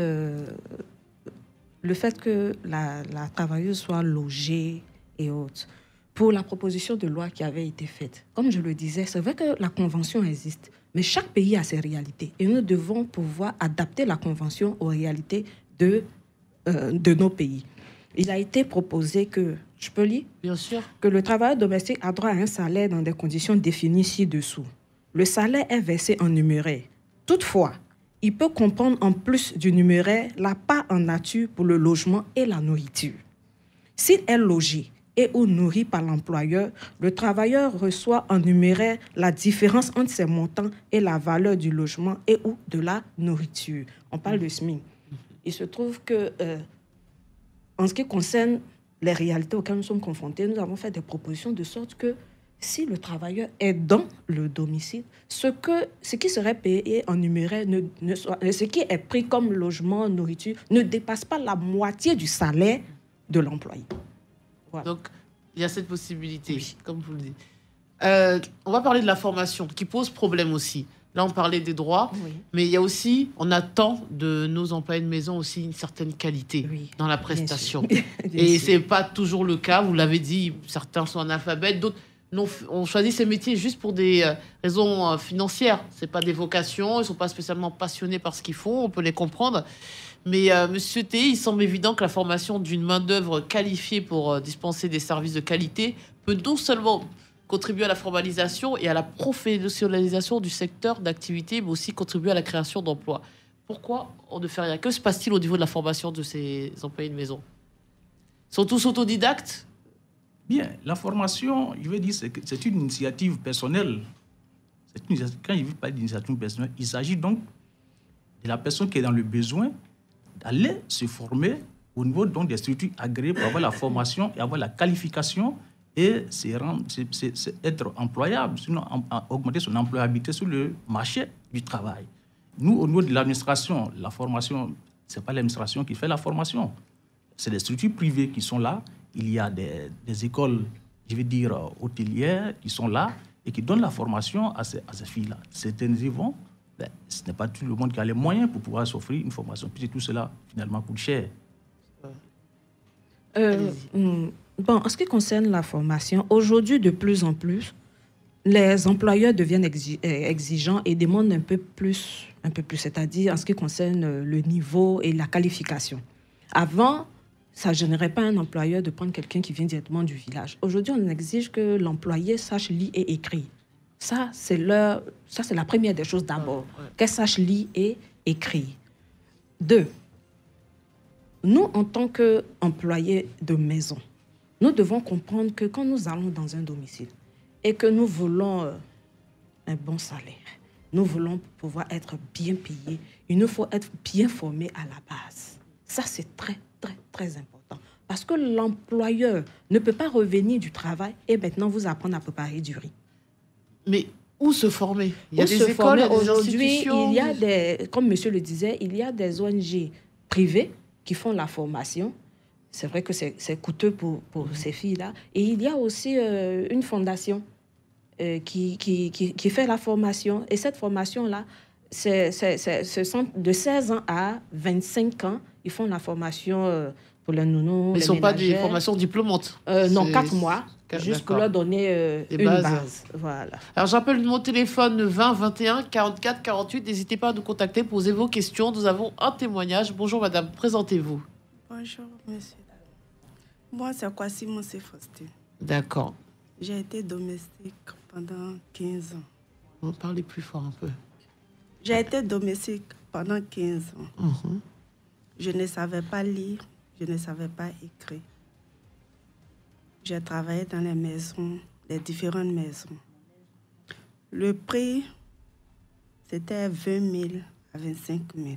le fait que la travailleuse soit logée et autres, pour la proposition de loi qui avait été faite, comme je le disais, c'est vrai que la convention existe, mais chaque pays a ses réalités. Et nous devons pouvoir adapter la convention aux réalités de nos pays. Il a été proposé que, je peux lire ? Bien sûr. Que le travailleur domestique a droit à un salaire dans des conditions définies ci-dessous. Le salaire est versé en numéraire. Toutefois, il peut comprendre en plus du numéraire la part en nature pour le logement et la nourriture. S'il est logé et ou nourri par l'employeur, le travailleur reçoit en numéraire la différence entre ses montants et la valeur du logement et ou de la nourriture. On parle de SMIC. Il se trouve que, en ce qui concerne les réalités auxquelles nous sommes confrontés, nous avons fait des propositions de sorte que si le travailleur est dans le domicile, ce qui serait payé en numéraire, ce qui est pris comme logement, nourriture, ne dépasse pas la moitié du salaire de l'employé. Voilà. Donc, il y a cette possibilité, oui, comme vous le dites. On va parler de la formation, qui pose problème aussi. Là, on parlait des droits, oui, mais il y a aussi, on attend de nos employés de maison aussi une certaine qualité, oui, dans la prestation. Et ce n'est pas toujours le cas, vous l'avez dit, certains sont analphabètes, d'autres on choisit ces métiers juste pour des raisons financières. Ce n'est pas des vocations, ils ne sont pas spécialement passionnés par ce qu'ils font, on peut les comprendre. Mais Monsieur Théi, il semble évident que la formation d'une main-d'œuvre qualifiée pour dispenser des services de qualité peut non seulement contribuer à la formalisation et à la professionnalisation du secteur d'activité, mais aussi contribuer à la création d'emplois. Pourquoi on ne fait rien ? Que se passe-t-il au niveau de la formation de ces employés de maison ? Ils sont tous autodidactes ? Bien, la formation, je veux dire, c'est une initiative personnelle. Quand je parle d'initiative personnelle, il s'agit donc de la personne qui est dans le besoin d'aller se former au niveau donc des structures agréées pour avoir la formation et avoir la qualification et être employable, sinon augmenter son employabilité sur le marché du travail. Nous, au niveau de l'administration, la formation, ce n'est pas l'administration qui fait la formation. C'est des structures privées qui sont là. Il y a des écoles, je vais dire, hôtelières qui sont là et qui donnent la formation à ces filles-là. Certaines y vont. Ce n'est pas tout le monde qui a les moyens pour pouvoir s'offrir une formation. Puis tout cela, finalement, coûte cher. En ce qui concerne la formation, aujourd'hui, de plus en plus, les employeurs deviennent exigeants et demandent un peu plus, c'est-à-dire en ce qui concerne le niveau et la qualification. Avant, ça ne gênerait pas un employeur de prendre quelqu'un qui vient directement du village. Aujourd'hui, on exige que l'employé sache lire et écrire. Ça, c'est la première des choses d'abord, qu'elle sache lire et écrire. 2, nous, en tant qu'employés de maison, nous devons comprendre que quand nous allons dans un domicile et que nous voulons un bon salaire, nous voulons pouvoir être bien payés, il nous faut être bien formés à la base. Ça, c'est très, très, très important. Parce que l'employeur ne peut pas revenir du travail et maintenant vous apprendre à préparer du riz. Mais où se former ? Il y a des écoles, aujourd'hui, il y a comme monsieur le disait, il y a des ONG privées qui font la formation. C'est vrai que c'est coûteux pour ces filles-là. Et il y a aussi une fondation qui fait la formation. Et cette formation-là, ce sont de 16 ans à 25 ans. Ils font la formation pour les nounous. Mais ce ne sont pas des formations diplômantes. Non, 4 mois. Juste pour leur donner une base. Voilà. Alors, j'appelle mon téléphone 20 21 44 48. N'hésitez pas à nous contacter, poser vos questions. Nous avons un témoignage. Bonjour, madame. Présentez-vous. Bonjour, monsieur. Moi, c'est Kwasimo Faustine. D'accord. J'ai été domestique pendant 15 ans. On parlez plus fort un peu. J'ai été domestique pendant 15 ans. Je ne savais pas lire, je ne savais pas écrire. J'ai travaillé dans les maisons, les différentes maisons. Le prix, c'était 20 000 à 25 000.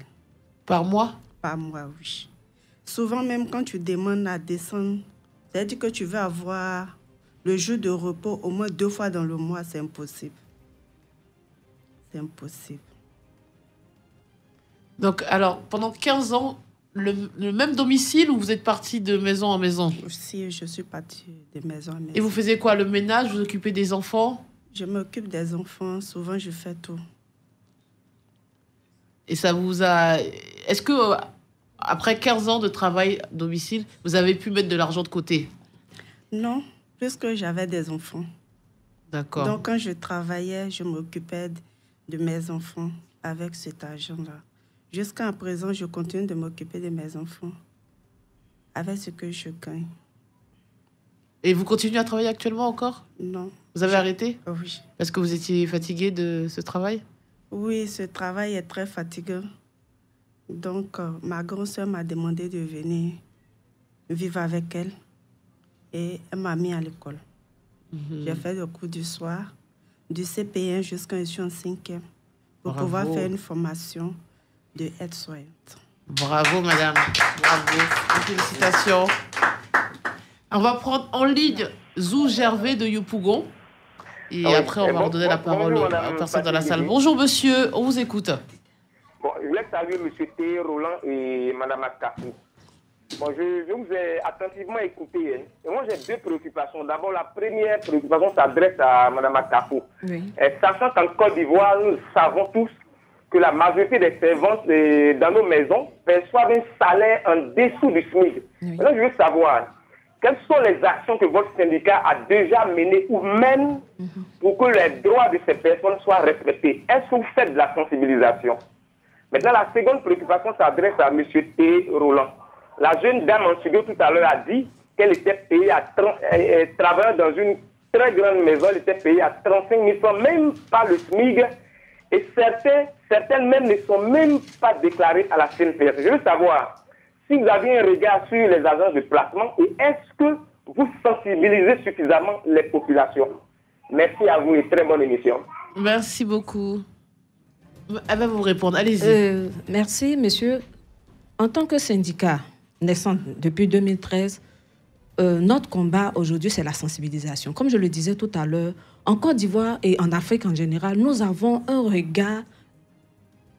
Par mois? Par mois, oui. Souvent, même quand tu demandes à descendre, c'est-à-dire que tu veux avoir le jour de repos au moins 2 fois dans le mois, c'est impossible. C'est impossible. Donc, alors, pendant 15 ans, le même domicile ou vous êtes parti de maison en maison? Si, je suis partie de maison en maison. Et vous faisiez quoi? Le ménage? Vous occupez des enfants? Je m'occupe des enfants. Souvent, je fais tout. Et ça vous a... Est-ce que, après 15 ans de travail à domicile, vous avez pu mettre de l'argent de côté? Non, puisque j'avais des enfants. D'accord. Donc, quand je travaillais, je m'occupais de mes enfants avec cet argent-là. Jusqu'à présent, je continue de m'occuper de mes enfants avec ce que je gagne. Et vous continuez à travailler actuellement encore? Non. Vous avez arrêté? Oui. Parce que vous étiez fatiguée de ce travail? Oui, ce travail est très fatigant. Donc, ma grand-sœur m'a demandé de venir vivre avec elle et elle m'a mis à l'école. J'ai fait le cours du soir, du CP1 jusqu'à je suis en 5e, pour pouvoir faire une formation de aide-soignante. Bravo, madame. Bravo. Félicitations. On va prendre en ligne Zou Gervais de Yopougon. Et après, on va redonner la parole aux personnes dans la salle. Bonjour, monsieur. On vous écoute. Bon, je voulais saluer monsieur T. Roland et madame Akafou. Bon, je vous ai attentivement écouté. Hein. Et moi, j'ai 2 préoccupations. D'abord, la première préoccupation s'adresse à madame Akafou. Oui. Sachant qu'en Côte d'Ivoire, nous savons tous que la majorité des servantes dans nos maisons perçoivent un salaire en dessous du SMIC. Oui. Maintenant, je veux savoir, quelles sont les actions que votre syndicat a déjà menées ou mène pour que les droits de ces personnes soient respectés? Est-ce que vous faites de la sensibilisation? Maintenant, la seconde préoccupation s'adresse à M. T. Roland. La jeune dame en studio tout à l'heure a dit qu'elle était payée à travaillant dans une très grande maison, elle était payée à 35 000 francs, même pas le SMIC. Et certaines même ne sont même pas déclarées à la CNPS. Je veux savoir si vous avez un regard sur les agences de placement et est-ce que vous sensibilisez suffisamment les populations. Merci à vous et très bonne émission. Merci beaucoup. Elle va vous répondre. Allez-y. Merci, monsieur. En tant que syndicat naissant depuis 2013, notre combat aujourd'hui, c'est la sensibilisation. Comme je le disais tout à l'heure, en Côte d'Ivoire et en Afrique en général, nous avons un regard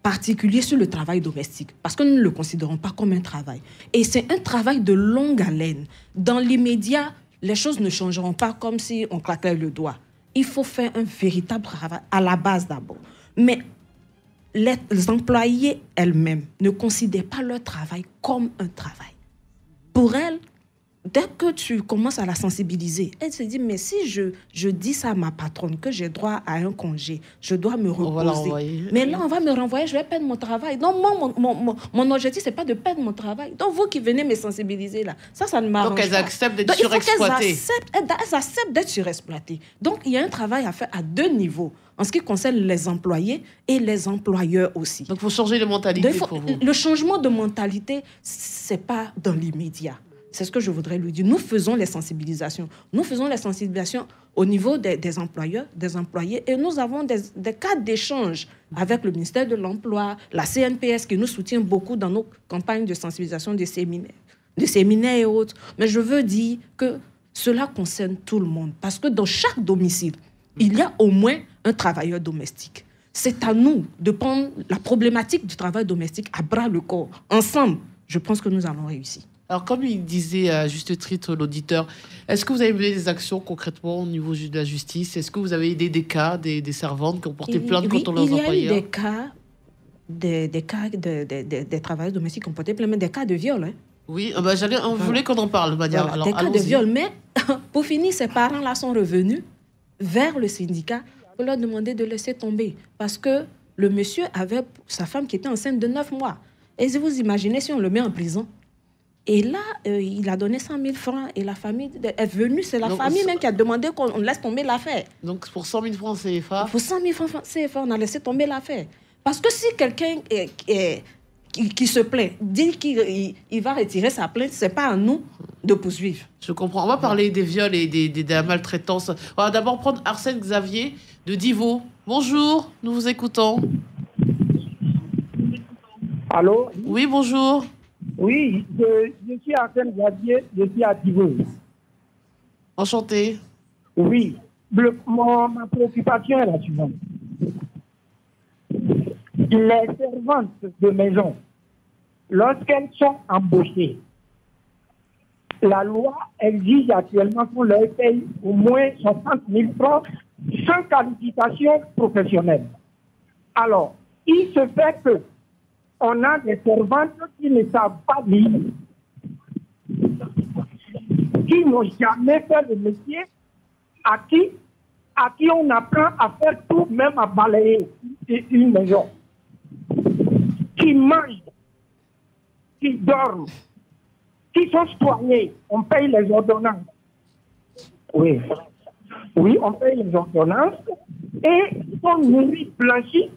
particulier sur le travail domestique, parce que nous ne le considérons pas comme un travail. Et c'est un travail de longue haleine. Dans l'immédiat, les choses ne changeront pas comme si on claquait le doigt. Il faut faire un véritable travail à la base d'abord. Mais les employés elles-mêmes ne considèrent pas leur travail comme un travail. Pour elles, dès que tu commences à la sensibiliser, elle se dit, mais si je dis ça à ma patronne, que j'ai droit à un congé, je dois me reposer. Mais là, on va me renvoyer, je vais perdre mon travail. Donc, moi, mon objectif, ce n'est pas de perdre mon travail. Donc, vous qui venez me sensibiliser là, ça ne m'arrange pas. Donc, elles acceptent d'être surexploitées. Elles acceptent d'être surexploitées. Donc, il y a un travail à faire à 2 niveaux, en ce qui concerne les employés et les employeurs aussi. Donc, il faut changer de mentalité pour vous. Le changement de mentalité, ce n'est pas dans l'immédiat. C'est ce que je voudrais lui dire. Nous faisons les sensibilisations. Nous faisons les sensibilisations au niveau des employeurs, des employés, et nous avons des cadres d'échange avec le ministère de l'Emploi, la CNPS qui nous soutient beaucoup dans nos campagnes de sensibilisation des séminaires et autres. Mais je veux dire que cela concerne tout le monde, parce que dans chaque domicile, il y a au moins un travailleur domestique. C'est à nous de prendre la problématique du travail domestique à bras le corps. Ensemble, je pense que nous allons réussir. Alors, comme il disait à juste titre l'auditeur, est-ce que vous avez mené des actions concrètement au niveau de la justice? Est-ce que vous avez aidé des cas, des servantes qui ont porté plainte contre leurs employeurs? Il y a eu des cas, des travailleurs domestiques qui ont porté plainte, mais des cas de viol. Hein. Oui, on voulait qu'on en parle, Madia. Voilà, des cas de viol, mais pour finir, ces parents-là sont revenus vers le syndicat pour leur demander de laisser tomber. Parce que le monsieur avait sa femme qui était enceinte de 9 mois. Et si vous imaginez si on le met en prison. Et là, il a donné 100 000 francs et la famille est venue. C'est la famille même qui a demandé qu'on laisse tomber l'affaire. Donc pour 100 000 francs CFA? Pour 100 000 francs CFA, on a laissé tomber l'affaire. Parce que si quelqu'un qui se plaint dit qu'il va retirer sa plainte, ce n'est pas à nous de poursuivre. Je comprends. On va parler des viols et de la maltraitance. On va d'abord prendre Arsène Xavier de Divo. Bonjour, nous vous écoutons. Allô? Oui, bonjour. Oui, je suis Arsène Xavier, je suis à Divo. Enchanté. Oui, ma préoccupation est la suivante. Les servantes de maison, lorsqu'elles sont embauchées, la loi exige actuellement qu'on leur paye au moins 60 000 francs sans qualification professionnelle. Alors, il se fait que on a des servantes qui ne savent pas lire, qui n'ont jamais fait le métier, à qui on apprend à faire tout, même à balayer une maison, qui mangent, qui dorment, qui sont soignés, on paye les ordonnances. Oui, on paye les ordonnances et sont nourris, blanchis.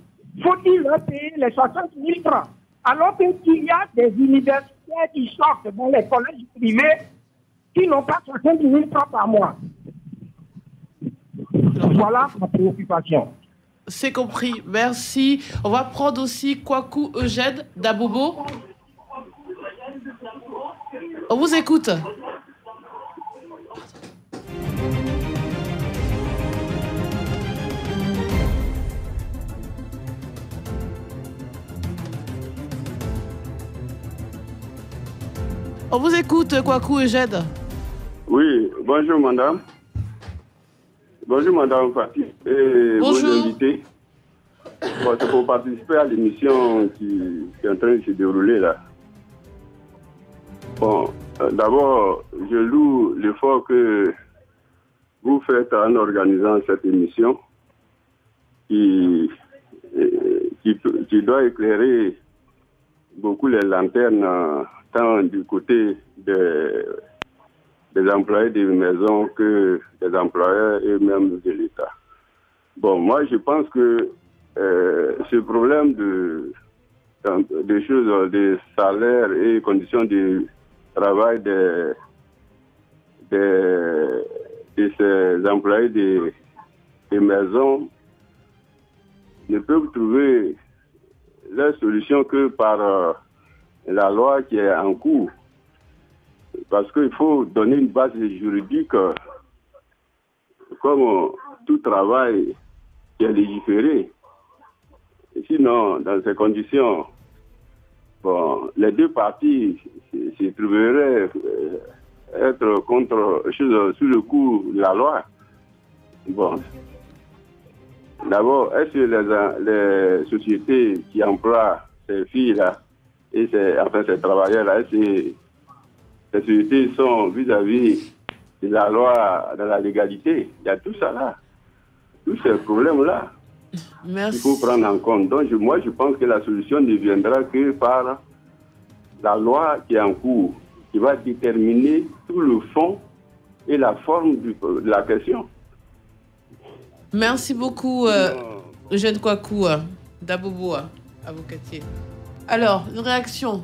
Faut-il leur payer les 60 000 francs? Alors qu'il y a des universitaires qui sortent dans les collèges privés qui n'ont pas 60 000 francs par mois. Voilà ma préoccupation. C'est compris, merci. On va prendre aussi Kwaku Eugène d'Abobo. On vous écoute. On vous écoute, Kwaku Eugène. Oui, bonjour madame. Bonjour madame Fatih et bonjour. Vos invités. Bon, c'est pour participer à l'émission qui est en train de se dérouler là. Bon, d'abord, je loue l'effort que vous faites en organisant cette émission qui doit éclairer beaucoup les lanternes tant du côté des employés des maisons que des employeurs et même de l'État. Bon, moi, je pense que ce problème de choses, de salaire et conditions de travail de ces employés des maisons ne peuvent trouver la solution que par la loi qui est en cours. Parce qu'il faut donner une base juridique comme tout travail qui est légiféré. Et sinon, dans ces conditions, bon, les deux parties se trouveraient être sous le coup de la loi. Bon. D'abord, est-ce que les sociétés qui emploient ces filles-là et ces travailleurs-là, est-ce que ces sociétés sont vis-à-vis de la loi, de la légalité? Il y a tout ça là. Tous ces problèmes-là. Merci. Il faut prendre en compte. Donc, moi, je pense que la solution ne viendra que par la loi qui est en cours, qui va déterminer tout le fond et la forme de la question. Merci beaucoup, Eugène Kwaku d'Abobo, avocatier. Alors, une réaction?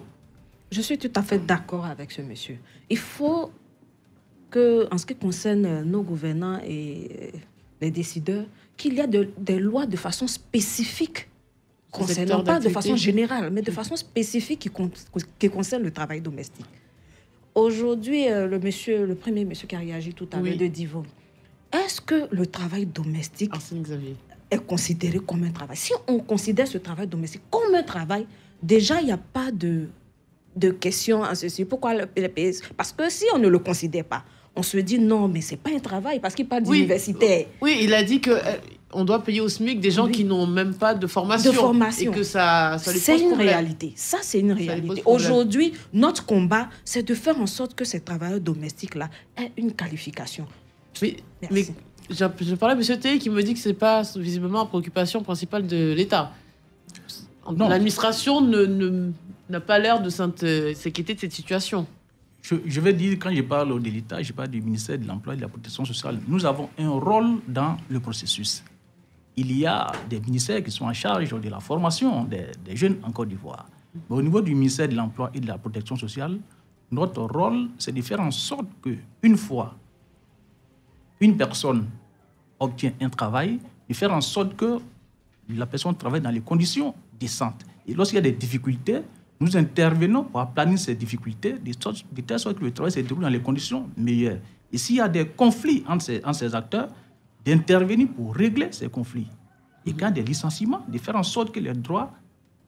Je suis tout à fait d'accord avec ce monsieur. Il faut que, en ce qui concerne nos gouvernants et les décideurs, qu'il y ait des lois de façon spécifique, concernant pas de façon générale, mais de façon spécifique qui concerne le travail domestique. Aujourd'hui, le premier monsieur qui a réagi tout à l'heure de Divo, est-ce que le travail domestique est considéré comme un travail? Si on considère ce travail domestique comme un travail, déjà, il n'y a pas de de questions à ceci. Pourquoi les pays... Parce que si on ne le considère pas, on se dit non, mais c'est pas un travail, parce qu'il parle d'universitaire. Oui, il a dit que on doit payer au SMIC des gens qui n'ont même pas de formation. Et que ça lui pose problème. Réalité. Ça, c'est une réalité. Aujourd'hui, notre combat, c'est de faire en sorte que ces travailleurs domestiques-là aient une qualification. Mais je parlais à M. Théi qui me dit que ce n'est pas visiblement la préoccupation principale de l'État. L'administration n'a pas l'air de s'inquiéter de cette situation. Je vais dire, quand je parle de l'État, je parle du ministère de l'Emploi et de la Protection sociale. Nous avons un rôle dans le processus. Il y a des ministères qui sont en charge de la formation des jeunes en Côte d'Ivoire. Mais au niveau du ministère de l'Emploi et de la Protection sociale, notre rôle, c'est de faire en sorte qu'une fois une personne obtient un travail, de faire en sorte que la personne travaille dans les conditions décentes. Et lorsqu'il y a des difficultés, nous intervenons pour aplanir ces difficultés de telle sorte que le travail se déroule dans les conditions meilleures. Et s'il y a des conflits entre ces acteurs, d'intervenir pour régler ces conflits. Et quand il y a des licenciements, de faire en sorte que les droits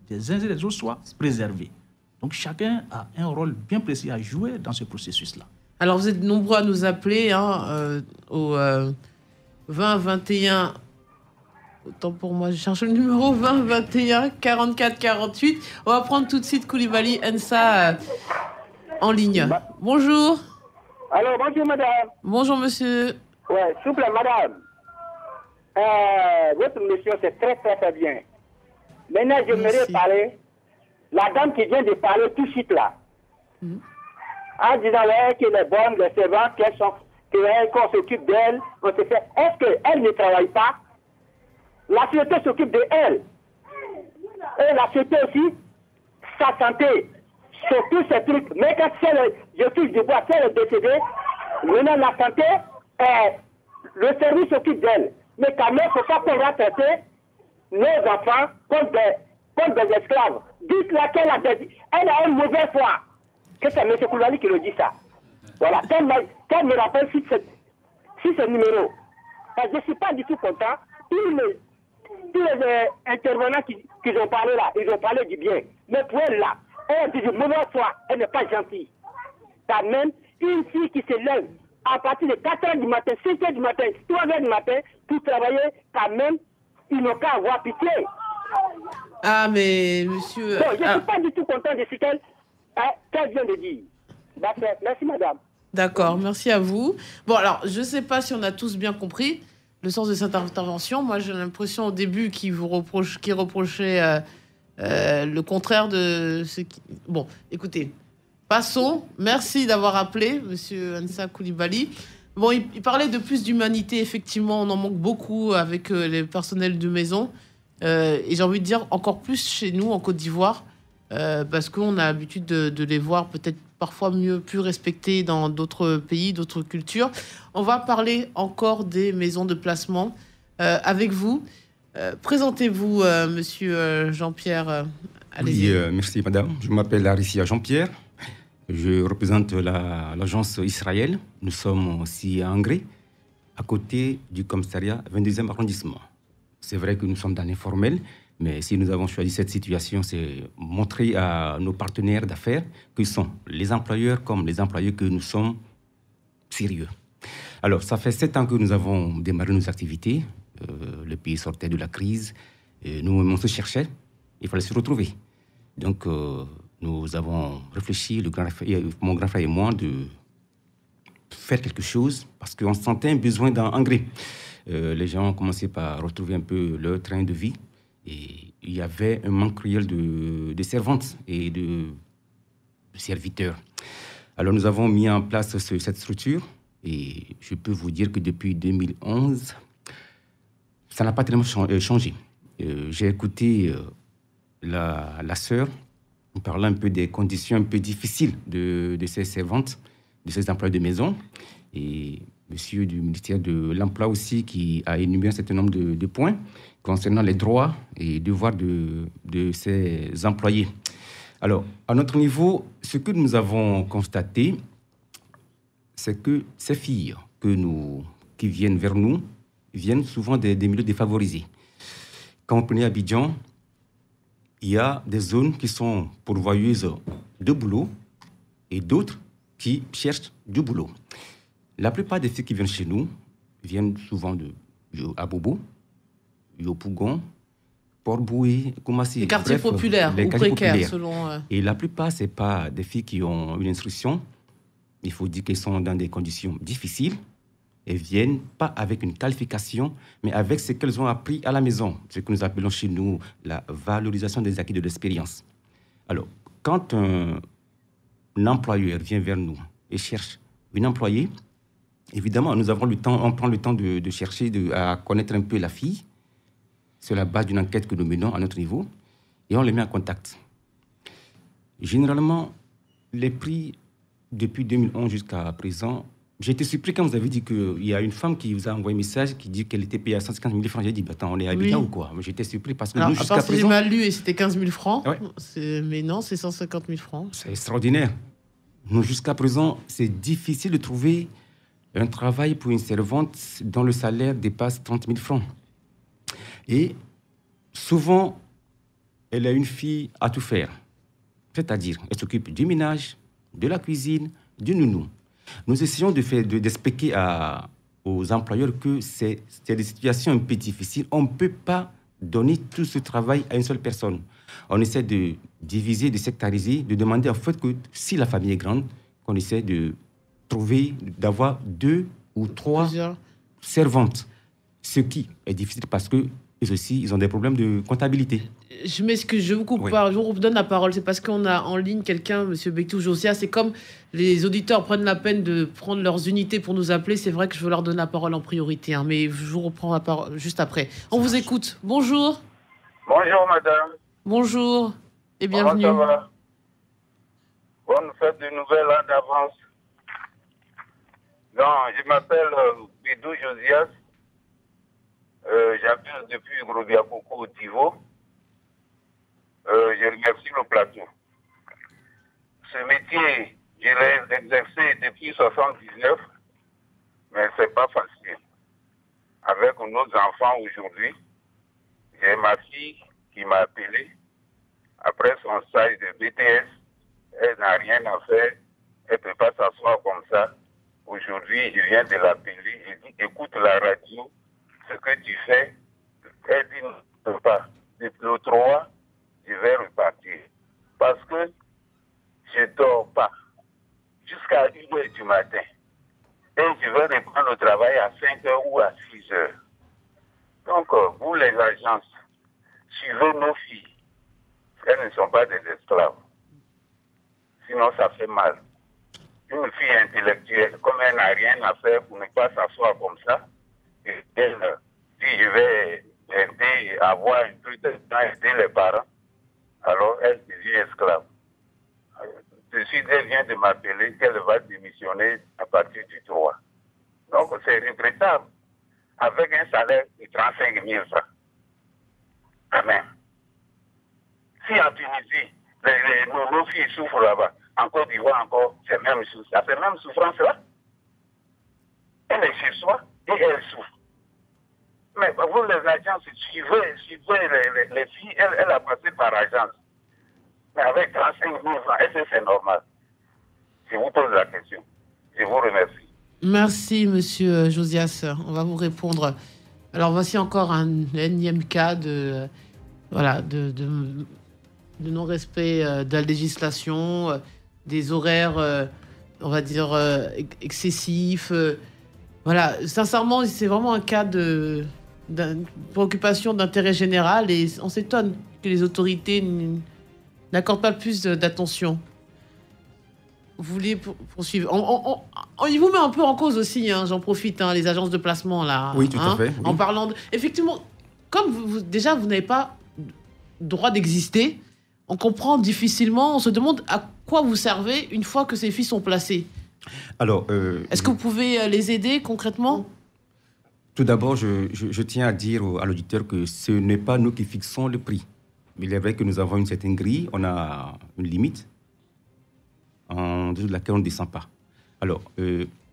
des uns et des autres soient préservés. Donc chacun a un rôle bien précis à jouer dans ce processus-là. Alors vous êtes nombreux à nous appeler au 20 21... Autant pour moi, je cherche le numéro 20 21 44 48. On va prendre tout de suite Koulibaly Ensa en ligne. Bonjour. Alors, bonjour madame. Bonjour monsieur. Ouais, s'il vous plaît madame. Votre mission c'est très très très bien. Maintenant, j'aimerais parler, la dame qui vient de parler tout de suite là. En disant qu'elle est bonne, les servantes, qu'on s'occupe d'elle, on se fait. Est-ce qu'elle ne travaille pas? La société s'occupe de elle. Et la société aussi, sa santé, sur tous ces trucs. Mais quand je touche du bois, si elle est décédée, maintenant la santé, le service s'occupe d'elle. Mais quand même, c'est ça qu'on va traiter nos enfants comme des esclaves. Dites-la qu'elle a une mauvaise foi. Que c'est M. Koulibaly qui le dit ça. Voilà. Qu'elle me rappelle si ce numéro. Parce que je ne suis pas du tout content. Tous les intervenants qui ont parlé là, ils ont parlé du bien. Mais pour elle là, elle dit de mauvaise foi, elle n'est pas gentille. Quand même, une fille qui se lève à partir de 4h du matin, 5h du matin, 3h du matin, pour travailler, quand même, ils n'ont qu'à avoir pitié. Ah, mais monsieur... Donc, je ne suis pas du tout content de ce qu'elle vient de dire. Merci madame. D'accord, merci à vous. Bon, alors, je ne sais pas si on a tous bien compris le sens de cette intervention. Moi, j'ai l'impression au début qu'il reprochait le contraire de ce qui... Bon, écoutez, passons. Merci d'avoir appelé, monsieur Ensa Koulibaly. Bon, il parlait de plus d'humanité. Effectivement, on en manque beaucoup avec les personnels de maison. Et j'ai envie de dire encore plus chez nous, en Côte d'Ivoire, parce qu'on a l'habitude de les voir peut-être parfois plus respectés dans d'autres pays, d'autres cultures. On va parler encore des maisons de placement avec vous. Présentez-vous, monsieur Jean-Pierre. Oui, merci madame. Je m'appelle Aricia Jean-Pierre. Je représente l'agence Israël. Nous sommes aussi à Angré, à côté du commissariat 22e arrondissement. C'est vrai que nous sommes dans l'informel, mais si nous avons choisi cette situation, c'est montrer à nos partenaires d'affaires que sont les employeurs comme les employés que nous sommes sérieux. Alors, ça fait 7 ans que nous avons démarré nos activités. Le pays sortait de la crise. Nous-mêmes, on se cherchait. Il fallait se retrouver. Donc, nous avons réfléchi, mon grand frère et moi, de faire quelque chose parce qu'on sentait un besoin d'engrais. Les gens ont commencé par retrouver un peu leur train de vie. Et il y avait un manque cruel de servantes et de serviteurs. Alors nous avons mis en place cette structure et je peux vous dire que depuis 2011, ça n'a pas tellement changé. J'ai écouté la sœur parlant un peu des conditions un peu difficiles de ces servantes, de ces employés de maison. Et monsieur du ministère de l'Emploi aussi qui a énuméré un certain nombre de points concernant les droits et devoirs de ces employés. Alors, à notre niveau, ce que nous avons constaté, c'est que ces filles qui viennent vers nous viennent souvent des milieux défavorisés. Quand on prenait Abidjan, il y a des zones qui sont pourvoyeuses de boulot et d'autres qui cherchent du boulot. La plupart des filles qui viennent chez nous viennent souvent de Abobo, Yopougon, Port-Boué, Koumassi. Les quartiers populaires ou précaires, selon... Et la plupart, ce n'est pas des filles qui ont une instruction. Il faut dire qu'elles sont dans des conditions difficiles. Elles ne viennent pas avec une qualification, mais avec ce qu'elles ont appris à la maison, ce que nous appelons chez nous la valorisation des acquis de l'expérience. Alors, quand un employeur vient vers nous et cherche une employée, évidemment, nous avons le temps, on prend le temps de chercher à connaître un peu la fille, sur la base d'une enquête que nous menons à notre niveau, et on les met en contact. Généralement, les prix, depuis 2011 jusqu'à présent, j'ai été surpris quand vous avez dit qu'il y a une femme qui vous a envoyé un message qui dit qu'elle était payée à 150 000 francs. J'ai dit, attends, on est habitant ou quoi? J'étais surpris parce que alors, nous, jusqu'à présent... j'ai mal lu et c'était 15 000 francs. Ouais. Mais non, c'est 150 000 francs. C'est extraordinaire. Nous, jusqu'à présent, c'est difficile de trouver un travail pour une servante dont le salaire dépasse 30 000 francs. Et souvent, elle a une fille à tout faire. C'est-à-dire, elle s'occupe du ménage, de la cuisine, du nounou. Nous essayons d'expliquer aux employeurs que c'est des situations un peu difficiles. On ne peut pas donner tout ce travail à une seule personne. On essaie de diviser, de sectariser, de demander en fait que si la famille est grande, qu'on essaie de trouver, d'avoir 2 ou 3 servantes. Ce qui est difficile parce que aussi, ils ont des problèmes de comptabilité. Je m'excuse, je vous coupe pas, je vous donne la parole. C'est parce qu'on a en ligne quelqu'un, M. Bektou Josias. C'est comme les auditeurs prennent la peine de prendre leurs unités pour nous appeler. C'est vrai que je veux leur donner la parole en priorité, hein, mais je vous reprends la parole juste après. On vous écoute. Bonjour. Bonjour, madame. Bonjour et bienvenue. Comment ça va? Bonne fête de Nouvel An d'avance. Non, je m'appelle Bektou Josias. J'habite depuis Gros-Biakoko au Tivo. Je remercie le plateau. Ce métier, je l'ai exercé depuis 1979, mais ce n'est pas facile. Avec nos enfants aujourd'hui, j'ai ma fille qui m'a appelé. Après son stage de BTS, elle n'a rien à faire. Elle ne peut pas s'asseoir comme ça. Aujourd'hui, je viens de l'appeler. Je dis, écoute la radio. Ce que tu fais, elle dit non, pas. Le 3, je vais repartir. Parce que je ne dors pas jusqu'à 1h du matin. Et je vais reprendre le travail à 5h ou à 6h. Donc, vous les agences, suivez nos filles. Elles ne sont pas des esclaves. Sinon, ça fait mal. Une fille intellectuelle, comme elle n'a rien à faire pour ne pas s'asseoir comme ça, et elle, si je vais aider, avoir un truc de temps, aider les parents, alors elle devient esclave. Ceci, elle vient de m'appeler qu'elle va démissionner à partir du 3. Donc c'est regrettable. Avec un salaire de 35 000 francs. Amen. Si en Tunisie, nos filles souffrent là-bas, en Côte d'Ivoire encore, c'est même chose. Ça fait même souffrance là. Elle est chez soi et elle souffre. Mais vous, les agences, suivez les filles, elle a passé par agence. Mais avec 35 000 francs, est-ce que c'est normal? Je vous pose la question. Je vous remercie. Merci, monsieur Josias. On va vous répondre. Alors, voici encore un énième cas de non-respect de la législation, des horaires, on va dire, excessifs. Voilà, sincèrement, c'est vraiment un cas de préoccupation d'intérêt général et on s'étonne que les autorités n'accordent pas plus d'attention. Vous voulez poursuivre? Il vous met un peu en cause aussi, hein, j'en profite, hein, les agences de placement, là. Oui, tout à fait. Oui. En parlant de... Effectivement, comme vous n'avez pas droit d'exister, on comprend difficilement, on se demande à quoi vous servez une fois que ces filles sont placées. Alors, est-ce que vous pouvez les aider concrètement? Tout d'abord, je tiens à dire à l'auditeur que ce n'est pas nous qui fixons le prix. Il est vrai que nous avons une certaine grille, on a une limite en dessous de laquelle on ne descend pas. Alors,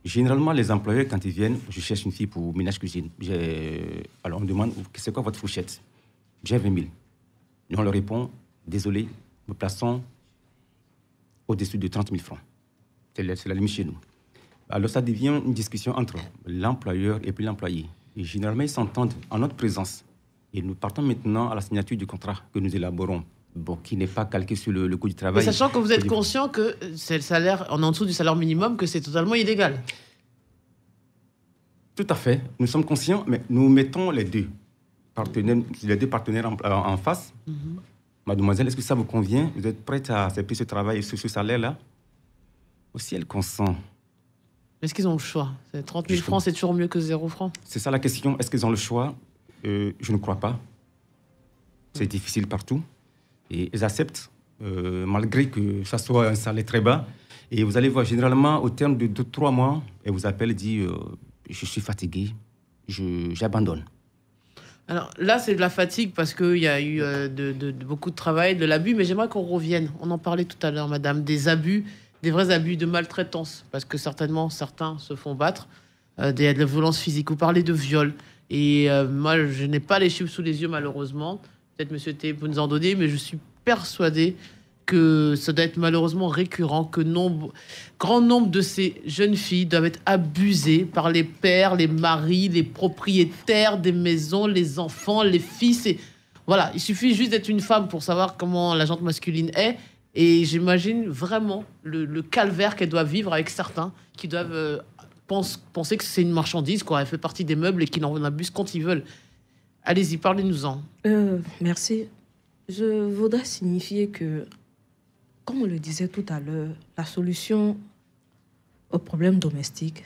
généralement, les employeurs, quand ils viennent, je cherche une fille pour ménage-cuisine. Alors, on me demande, c'est quoi votre fourchette? J'ai 20 000. Et on leur répond, désolé, nous plaçons au-dessus de 30 000 francs. C'est la limite chez nous. Alors, ça devient une discussion entre l'employeur et puis l'employé. Et généralement, ils s'entendent en notre présence. Et nous partons maintenant à la signature du contrat que nous élaborons, qui n'est pas calqué sur le coût du travail. Mais sachant que vous êtes conscient que c'est le salaire en dessous du salaire minimum, que c'est totalement illégal. Tout à fait. Nous sommes conscients, mais nous mettons les deux partenaires en face. Mademoiselle, est-ce que ça vous convient? Vous êtes prête à accepter ce travail et ce salaire-là? Aussi, elle consent. Est-ce qu'ils ont le choix? 30 000 francs, c'est toujours mieux que 0 francs. C'est ça la question. Est-ce qu'ils ont le choix? Je ne crois pas. C'est difficile partout. Et ils acceptent, malgré que ça soit un salaire très bas. Et vous allez voir, généralement, au terme de 2-3 mois, elle vous appelle et dit je suis fatigué, j'abandonne. Alors là, c'est de la fatigue parce qu'il y a eu beaucoup de travail, de l'abus. Mais j'aimerais qu'on revienne. On en parlait tout à l'heure, madame, des abus, des vrais abus de maltraitance. Parce que certainement, certains se font battre. De la violence physique. Vous parlez de viol. Et moi, je n'ai pas les chiffres sous les yeux, malheureusement. Peut-être M. T peut nous en donner, mais je suis persuadée que ça doit être malheureusement récurrent, que grand nombre de ces jeunes filles doivent être abusées par les pères, les maris, les propriétaires des maisons, les enfants, les fils. Et voilà, il suffit juste d'être une femme pour savoir comment la gente masculine est. Et j'imagine vraiment le calvaire qu'elle doit vivre avec certains qui doivent penser que c'est une marchandise, quoi. Elle fait partie des meubles et qu'ils en abusent quand ils veulent. Allez-y, parlez-nous-en. Merci. Je voudrais signifier que, comme on le disait tout à l'heure, la solution aux problèmes domestiques,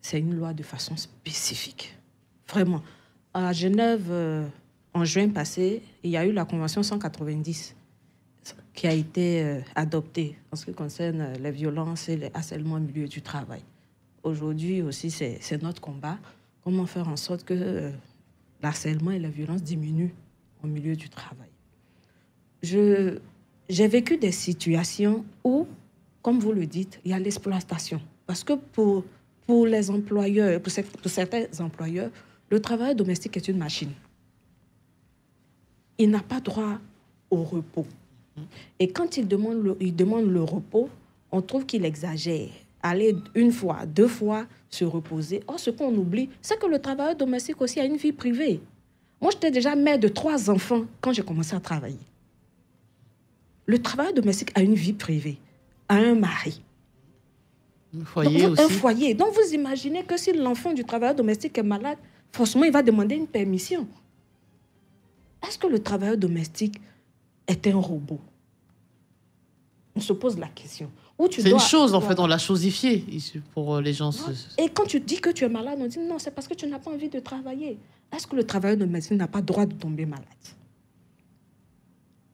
c'est une loi de façon spécifique. Vraiment. À Genève, en juin passé, il y a eu la Convention 190 qui a été adoptée en ce qui concerne les violences et les harcèlements au milieu du travail. Aujourd'hui aussi, c'est notre combat. Comment faire en sorte que l'harcèlement et la violence diminuent au milieu du travail. J'ai vécu des situations où, comme vous le dites, il y a l'exploitation. Parce que pour les employeurs, pour certains employeurs, le travail domestique est une machine. Il n'a pas droit au repos. Et quand il demande le repos, on trouve qu'il exagère. Aller 1 fois, 2 fois se reposer. Or, ce qu'on oublie, c'est que le travailleur domestique aussi a une vie privée. Moi, j'étais déjà mère de 3 enfants quand j'ai commencé à travailler. Le travailleur domestique a une vie privée, a un mari. Un foyer aussi. Un foyer. Donc, vous imaginez que si l'enfant du travailleur domestique est malade, forcément, il va demander une permission. Est-ce que le travailleur domestique est un robot? On se pose la question. C'est une chose, en fait, on l'a chosifié pour les gens. Et quand tu dis que tu es malade, on dit non, c'est parce que tu n'as pas envie de travailler. Est-ce que le travailleur domestique n'a pas droit de tomber malade?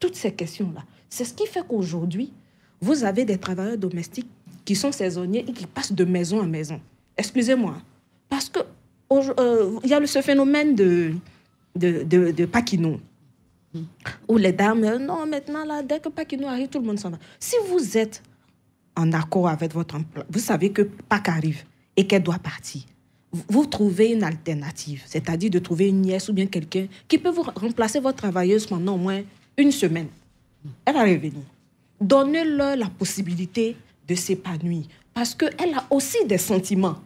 Toutes ces questions-là. C'est ce qui fait qu'aujourd'hui, vous avez des travailleurs domestiques qui sont saisonniers et qui passent de maison en maison. Excusez-moi. Parce que il y a ce phénomène de Paquino. Où les dames, non, maintenant, là, dès que Paquino arrive, tout le monde s'en va. Si vous êtes en accord avec votre emploi, vous savez que Pâques arrive et qu'elle doit partir. Vous trouvez une alternative, c'est-à-dire de trouver une nièce ou bien quelqu'un qui peut vous remplacer votre travailleuse pendant au moins 1 semaine. Elle va revenir. Donnez-leur la possibilité de s'épanouir parce qu'elle a aussi des sentiments.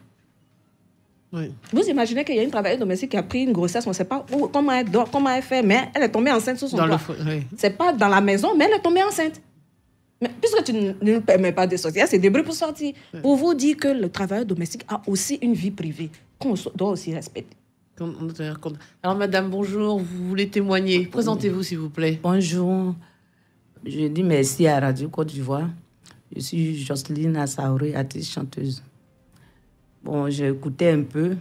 Oui. Vous imaginez qu'il y a une travailleuse domestique qui a pris une grossesse, on ne sait pas comment elle dort, comment elle fait, mais elle est tombée enceinte sous son toit. Oui. C'est pas dans la maison, mais elle est tombée enceinte. Mais puisque tu ne nous permets pas de sortir, c'est débrouille pour sortir. Oui. Pour vous dire que le travailleur domestique a aussi une vie privée qu'on doit aussi respecter. Alors, madame, bonjour, vous voulez témoigner? Présentez-vous, s'il vous plaît. Bonjour, je dis merci à Radio Côte d'Ivoire. Je suis Jocelyne Assaouri, artiste chanteuse. Bon, j'ai écouté un peu.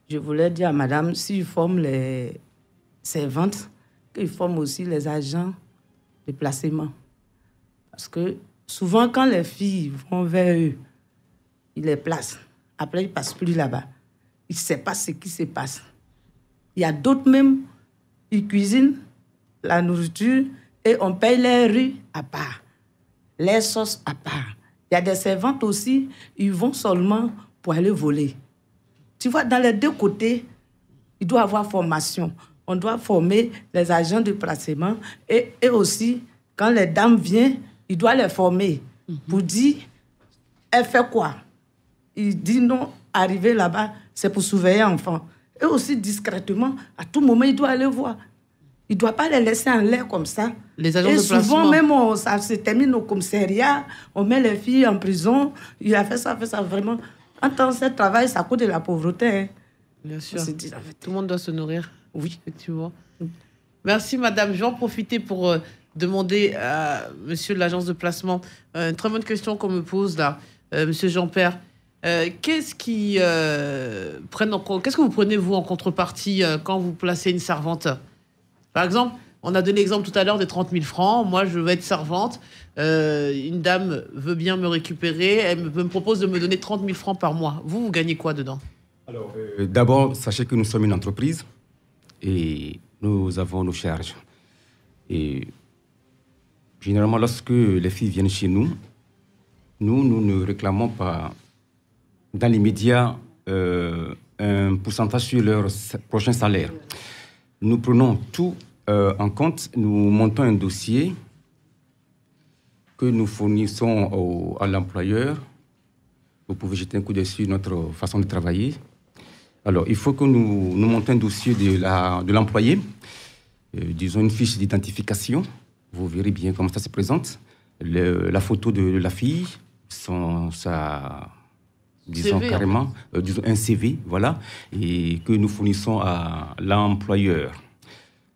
Je voulais dire à madame, s'ils forment les servantes, qu'ils forment aussi les agents de placement. Parce que souvent, quand les filles vont vers eux, ils les placent. Après, ils ne passent plus là-bas. Ils ne savent pas ce qui se passe. Il y a d'autres même, ils cuisinent la nourriture et on paye les riz à part, les sauces à part. Il y a des servantes aussi, ils vont seulement pour aller voler. Tu vois, dans les 2 côtés, il doit y avoir formation. On doit former les agents de placement et aussi, quand les dames viennent, il doit les former. pour dire, elle fait quoi? Il dit non, arriver là-bas, c'est pour surveiller l'enfant. Et aussi discrètement, à tout moment, il doit aller voir. Il ne doit pas les laisser en l'air comme ça. Les agents de placement. Souvent, même, ça se termine au commissariat, on met les filles en prison. Il a fait ça vraiment. En tant que travail, ça coûte de la pauvreté. Hein. Bien sûr. Tout le monde doit se nourrir. Oui, effectivement. Merci, madame. Je vais en profiter pour demander à monsieur de l'agence de placement une très bonne question qu'on me pose là, monsieur Jean-Père. Qu'est-ce que vous prenez, vous, en contrepartie quand vous placez une servante? Par exemple, on a donné l'exemple tout à l'heure des 30 000 francs. Moi, je veux être servante. Une dame veut bien me récupérer. Elle me propose de me donner 30 000 francs par mois. Vous gagnez quoi dedans? Alors, d'abord, sachez que nous sommes une entreprise et nous avons nos charges. Et généralement, lorsque les filles viennent chez nous, nous ne réclamons pas dans l'immédiat un pourcentage sur leur prochain salaire. Nous prenons tout en compte, nous montons un dossier que nous fournissons à l'employeur. Vous pouvez jeter un coup d'œil sur notre façon de travailler. Alors, il faut que nous montions un dossier de l'employé, disons une fiche d'identification. Vous verrez bien comment ça se présente. La photo de la fille, disons CV, carrément, disons un CV, voilà, et que nous fournissons à l'employeur.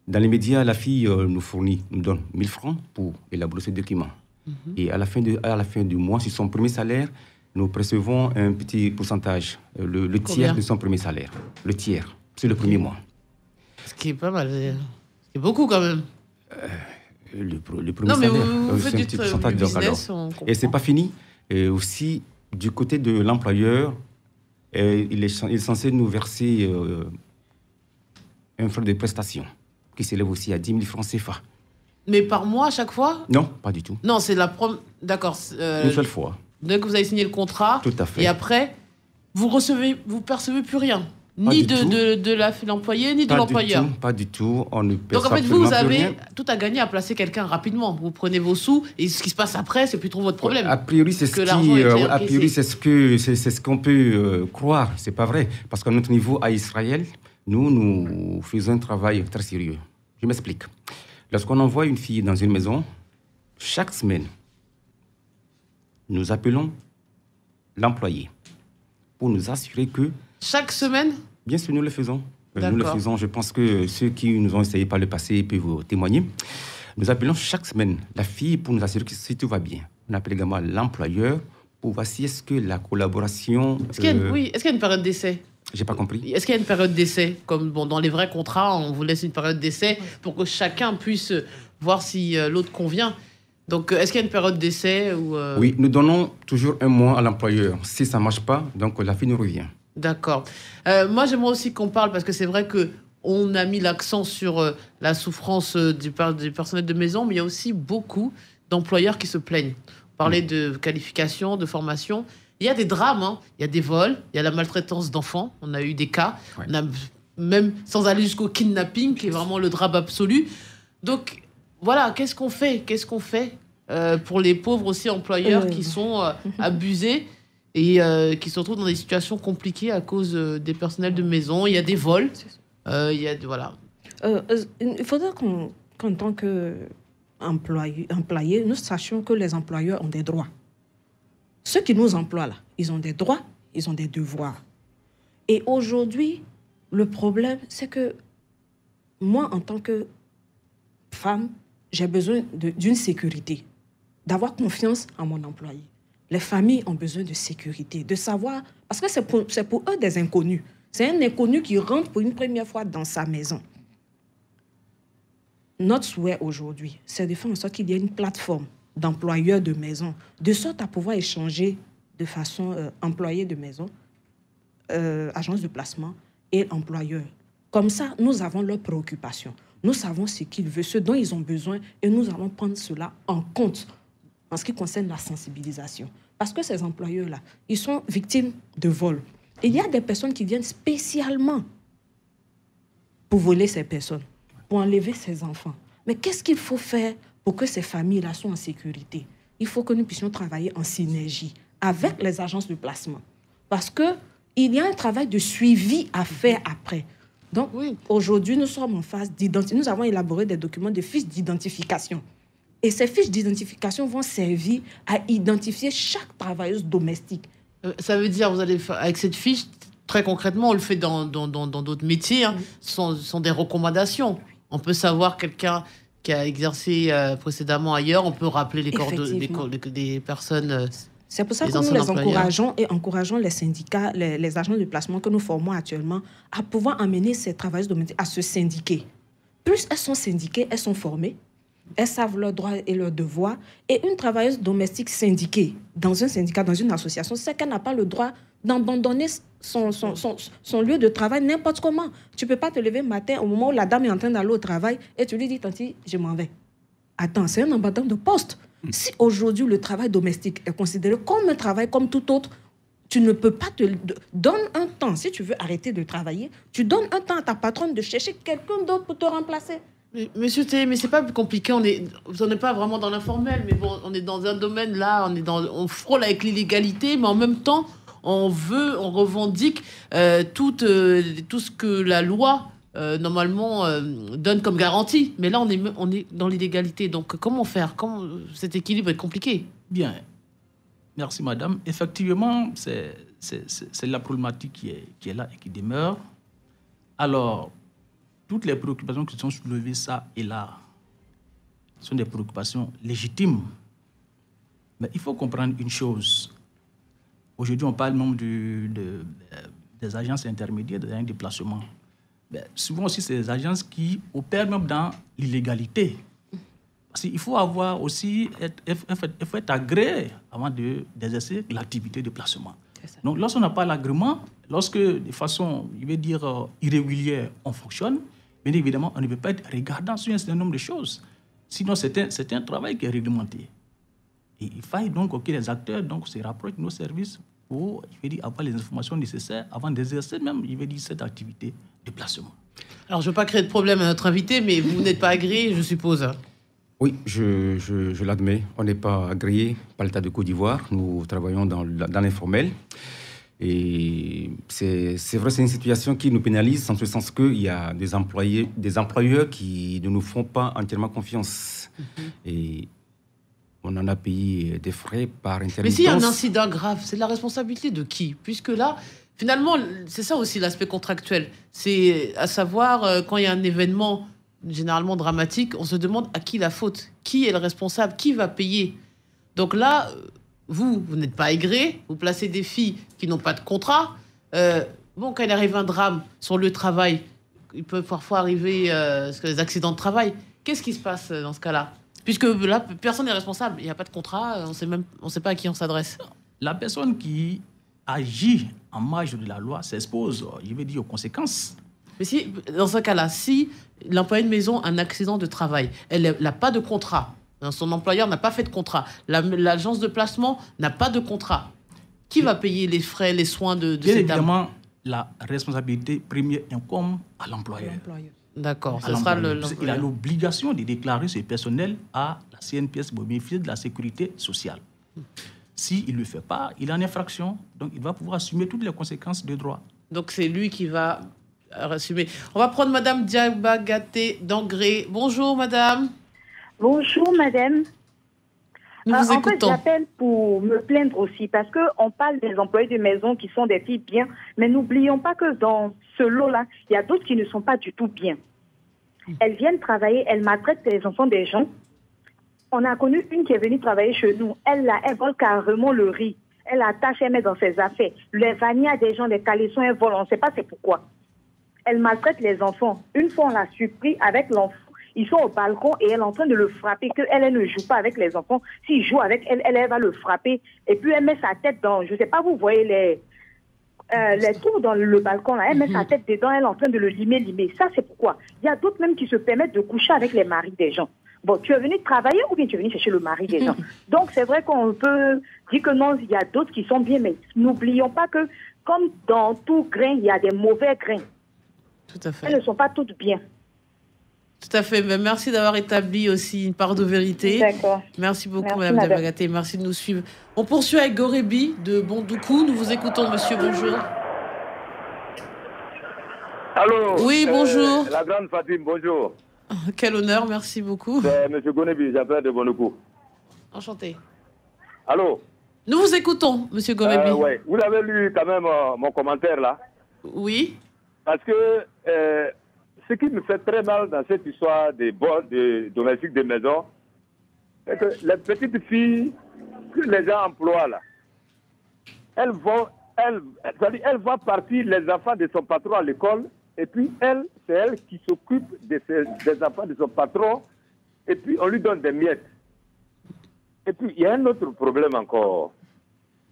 Dans les médias, la fille nous donne 1000 francs pour élaborer ce document. Et à la fin du mois, sur son premier salaire, nous percevons un petit pourcentage, le tiers de son premier salaire. Le tiers, c'est le premier mois. Ce qui est pas mal, c'est beaucoup quand même. Le premier salaire, c'est un petit pourcentage. Business, et c'est pas fini. Et aussi, du côté de l'employeur, il est censé nous verser un frais de prestation qui s'élève aussi à 10 000 francs CFA. Mais par mois à chaque fois? Non, pas du tout. Non, c'est D'accord. Une seule fois. Donc vous avez signé le contrat. Tout à fait. Et après, vous percevez plus rien. Ni de l'employé, ni de l'employeur. Pas du tout. On ne perçoit donc en fait, vous avez tout à gagner à placer quelqu'un rapidement. Vous prenez vos sous et ce qui se passe après, c'est plus trop votre problème. A priori, c'est ce qu'on peut croire. C'est pas vrai. Parce qu'à notre niveau, à Israël, nous faisons un travail très sérieux. Je m'explique. Lorsqu'on envoie une fille dans une maison, chaque semaine, nous appelons l'employé pour nous assurer que... Chaque semaine? Bien sûr, nous le faisons. Nous le faisons. Je pense que ceux qui nous ont essayé par le passé peuvent vous témoigner. Nous appelons chaque semaine la fille pour nous assurer que si tout va bien. On appelle également l'employeur pour voir si est-ce que la collaboration... Est-ce qu'il y a une période d'essai? J'ai pas compris. Est-ce qu'il y a une période d'essai? Comme dans les vrais contrats, on vous laisse une période d'essai pour que chacun puisse voir si l'autre convient. Donc, est-ce qu'il y a une période d'essai ou Oui, nous donnons toujours un mois à l'employeur. Si ça ne marche pas, donc la fille nous revient. D'accord. Moi, j'aimerais aussi qu'on parle, parce que c'est vrai qu'on a mis l'accent sur la souffrance du personnel de maison, mais il y a aussi beaucoup d'employeurs qui se plaignent. On parlait de qualification, de formation. Il y a des drames, hein. Il y a des vols, il y a la maltraitance d'enfants. On a eu des cas, on a, même sans aller jusqu'au kidnapping, qui est vraiment le drame absolu. Donc, voilà, qu'est-ce qu'on fait pour les pauvres aussi employeurs qui sont abusés et qui se retrouvent dans des situations compliquées à cause des personnels de maison? Il y a des vols, il y a voilà. Il faudrait qu'en tant qu'employés, nous sachions que les employeurs ont des droits. Ceux qui nous emploient là, ils ont des droits, ils ont des devoirs. Et aujourd'hui, le problème, c'est que moi, en tant que femme, j'ai besoin d'une sécurité, d'avoir confiance en mon employé. Les familles ont besoin de sécurité, de savoir, parce que c'est pour eux des inconnus. C'est un inconnu qui rentre pour une première fois dans sa maison. Notre souhait aujourd'hui, c'est de faire en sorte qu'il y ait une plateforme d'employeurs de maison, de sorte à pouvoir échanger de façon employé de maison, agence de placement et employeur. Comme ça, nous avons leurs préoccupations. Nous savons ce qu'ils veulent, ce dont ils ont besoin, et nous allons prendre cela en compte en ce qui concerne la sensibilisation. Parce que ces employeurs-là, ils sont victimes de vol. Et il y a des personnes qui viennent spécialement pour voler ces personnes, pour enlever ces enfants. Mais qu'est-ce qu'il faut faire pour que ces familles-là soient en sécurité? il faut que nous puissions travailler en synergie avec les agences de placement. Parce qu'il y a un travail de suivi à faire après. Donc, aujourd'hui, nous sommes en phase d'identification. Nous avons élaboré des documents de fiches d'identification. Et ces fiches d'identification vont servir à identifier chaque travailleuse domestique. Ça veut dire, vous allez faire, avec cette fiche, très concrètement, on le fait dans d'autres métiers, hein, sont des recommandations. On peut savoir quelqu'un qui a exercé précédemment ailleurs, on peut rappeler les corps des personnes. C'est pour ça que nous les encourageons et encourageons les syndicats, les agents de placement que nous formons actuellement à pouvoir amener ces travailleuses domestiques à se syndiquer. Plus elles sont syndiquées, elles sont formées, elles savent leurs droits et leurs devoirs. Et une travailleuse domestique syndiquée dans un syndicat, dans une association, c'est qu'elle n'a pas le droit d'abandonner son lieu de travail n'importe comment. Tu ne peux pas te lever le matin au moment où la dame est en train d'aller au travail et tu lui dis, tanti, je m'en vais. Attends, c'est un abandon de poste. Si aujourd'hui le travail domestique est considéré comme un travail comme tout autre, tu ne peux pas donne un temps. Si tu veux arrêter de travailler, tu donnes un temps à ta patronne de chercher quelqu'un d'autre pour te remplacer. Monsieur T, mais c'est pas plus compliqué. On n'est pas vraiment dans l'informel, mais bon, on est dans un domaine là, on frôle avec l'illégalité, mais en même temps, on revendique tout ce que la loi normalement donne comme garantie. Mais là, on est dans l'illégalité. Donc, comment faire? Cet équilibre est compliqué. Bien. Merci, madame. Effectivement, c'est la problématique qui est là et qui demeure. Alors, toutes les préoccupations qui sont soulevées, ça et là, sont des préoccupations légitimes. Mais il faut comprendre une chose. Aujourd'hui, on parle même des agences intermédiaires, des agences de placement. Mais souvent aussi, c'est des agences qui opèrent même dans l'illégalité. Parce qu'il faut avoir aussi, il faut être agréé avant d'exercer l'activité de placement. Donc, lorsqu'on n'a pas l'agrément, lorsque de façon, je vais dire, irrégulière, on fonctionne, bien évidemment, on ne peut pas être regardant sur un certain nombre de choses. Sinon, c'est un travail qui est réglementé. Et il faille donc que les acteurs se rapprochent de nos services pour avoir les informations nécessaires avant d'exercer même, cette activité de placement. Alors, je ne veux pas créer de problème à notre invité, mais vous n'êtes pas agréé, je suppose. Oui, je l'admets. On n'est pas agréé par l'État de Côte d'Ivoire. Nous travaillons dans l'informel. Et c'est vrai, c'est une situation qui nous pénalise en ce sens qu'il y a des employeurs qui ne nous font pas entièrement confiance. Et on en a payé des frais par intermittence. Mais s'il y a un incident grave, c'est de la responsabilité de qui? Puisque là, finalement, c'est ça aussi l'aspect contractuel. C'est à savoir, quand il y a un événement généralement dramatique, on se demande à qui la faute, qui est le responsable, qui va payer. Donc là, vous n'êtes pas aigré, vous placez des filles qui n'ont pas de contrat. Quand il arrive un drame sur le travail, il peut parfois arriver des accidents de travail. Qu'est-ce qui se passe dans ce cas-là? Puisque là, personne n'est responsable, il n'y a pas de contrat, on ne sait pas à qui on s'adresse. La personne qui agit en marge de la loi s'expose, je vais dire, aux conséquences. Mais si, dans ce cas-là, si l'employé de maison a un accident de travail, elle n'a pas de contrat, son employeur n'a pas fait de contrat, l'agence de placement n'a pas de contrat, qui va payer les frais, les soins de cette dame? Évidemment, la responsabilité première incombe à l'employeur. D'accord. Il a l'obligation de déclarer ce personnel à la CNPS pour bénéficier de la sécurité sociale. S'il ne le fait pas, il est en infraction, donc il va pouvoir assumer toutes les conséquences de droit. Donc c'est lui qui va assumer. On va prendre Madame Diabagateh d'Angré. Bonjour Madame. Bonjour Madame. Nous vous écoutons. En fait, j'appelle pour me plaindre aussi, parce qu'on parle des employés de maison qui sont des filles bien, mais n'oublions pas que dans ce lot-là, il y a d'autres qui ne sont pas du tout bien. Elles viennent travailler, elles maltraitent les enfants des gens. On a connu une qui est venue travailler chez nous. Elle vole carrément le riz. Elle attache, elle met dans ses affaires. Les vanillas des gens, les caleçons, elle vole. On ne sait pas c'est pourquoi. Elle maltraite les enfants. Une fois, on l'a surpris avec l'enfant. Ils sont au balcon et elle est en train de le frapper, qu'elle ne joue pas avec les enfants. S'il joue avec elle, elle va le frapper. Et puis, elle met sa tête dans, je ne sais pas, vous voyez les trous dans le balcon, là. Elle met sa tête dedans, elle est en train de le limer. Ça, c'est pourquoi. Il y a d'autres même qui se permettent de coucher avec les maris des gens. Bon, tu es venu travailler ou bien tu es venu chercher le mari des gens. Donc, c'est vrai qu'on peut dire que non, il y a d'autres qui sont bien, mais n'oublions pas que, comme dans tout grain, il y a des mauvais grains. Tout à fait. Elles ne sont pas toutes bien. Tout à fait. Merci d'avoir établi aussi une part de vérité. D'accord. Merci beaucoup, Merci, Madame madame. Diabagaté. Merci de nous suivre. On poursuit avec Gorebi de Bondoukou. Nous vous écoutons, monsieur. Bonjour. Allô. Oui, bonjour. La grande Fatime, bonjour. Quel honneur, merci beaucoup. C'est monsieur Gonebi, j'appelle de Bondoukou. Enchanté. Allô. Nous vous écoutons, monsieur Gorebi. Oui. Vous avez lu quand même mon commentaire là? Oui. Parce que ce qui me fait très mal dans cette histoire des domestiques de maison, c'est que les petites filles que les gens emploient là, elles vont partir les enfants de son patron à l'école, et puis c'est elle qui s'occupe des enfants de son patron, et puis on lui donne des miettes. Et puis il y a un autre problème encore.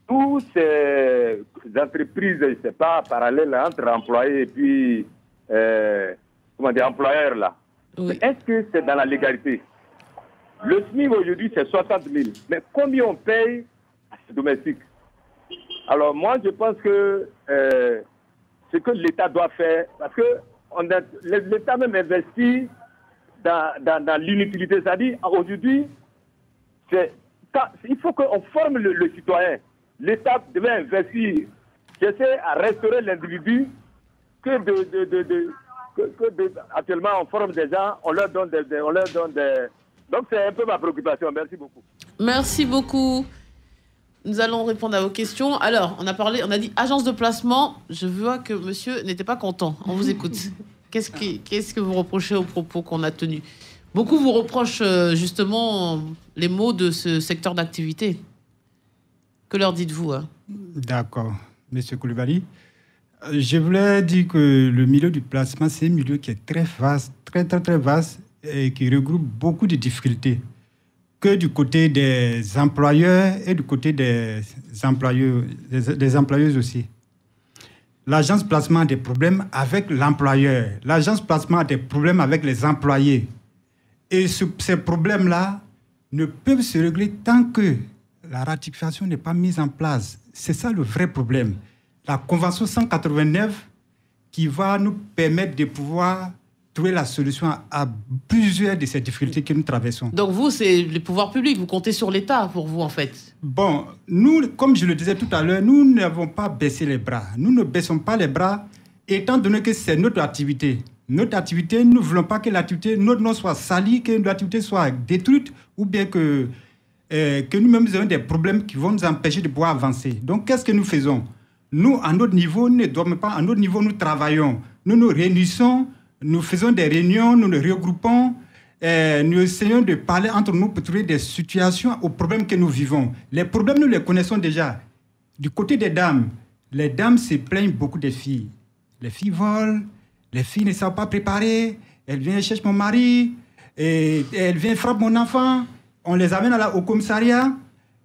Toutes ces entreprises, je ne sais pas, parallèles entre employés et puis employeurs là. Oui. Est-ce que c'est dans la légalité? Le SMIC aujourd'hui c'est 60 000. Mais combien on paye à ces domestiques? Alors moi je pense que ce que l'État doit faire, parce que l'État même investit dans l'inutilité, c'est-à-dire aujourd'hui, il faut qu'on forme le citoyen. L'État devait investir, j'essaie à restaurer l'individu actuellement on forme des gens, on leur donne des... Donc c'est un peu ma préoccupation. Merci beaucoup. Merci beaucoup. Nous allons répondre à vos questions. Alors, on a dit agence de placement. Je vois que monsieur n'était pas content. On vous écoute. Qu'est-ce que vous reprochez aux propos qu'on a tenus? Beaucoup vous reprochent justement les mots de ce secteur d'activité. Que leur dites-vous D'accord. Monsieur Koulibaly, je voulais dire que le milieu du placement, c'est un milieu qui est très vaste, très vaste, et qui regroupe beaucoup de difficultés, que du côté des employeurs et du côté des employeuses aussi. L'agence placement a des problèmes avec l'employeur. L'agence placement a des problèmes avec les employés. Et ces problèmes-là ne peuvent se régler tant que la ratification n'est pas mise en place. C'est ça le vrai problème. La Convention 189 qui va nous permettre de pouvoir trouver la solution à plusieurs de ces difficultés que nous traversons. Donc vous, c'est les pouvoirs publics, vous comptez sur l'État pour vous en fait? Bon, nous, comme je le disais tout à l'heure, nous n'avons pas baissé les bras. Nous ne baissons pas les bras étant donné que c'est notre activité. Notre activité, nous ne voulons pas que l'activité, notre nom soit sali, que l'activité soit détruite ou bien que nous-mêmes ayons des problèmes qui vont nous empêcher de pouvoir avancer. Donc, qu'est-ce que nous faisons? Nous, à notre niveau, nous ne dormons pas. À notre niveau, nous travaillons. Nous nous réunissons, nous faisons des réunions, nous nous regroupons, nous essayons de parler entre nous pour trouver des situations aux problèmes que nous vivons. Les problèmes, nous les connaissons déjà. Du côté des dames, les dames se plaignent beaucoup des filles. Les filles volent, les filles ne savent pas préparer, elles viennent chercher mon mari, et elles viennent frapper mon enfant. On les amène au commissariat.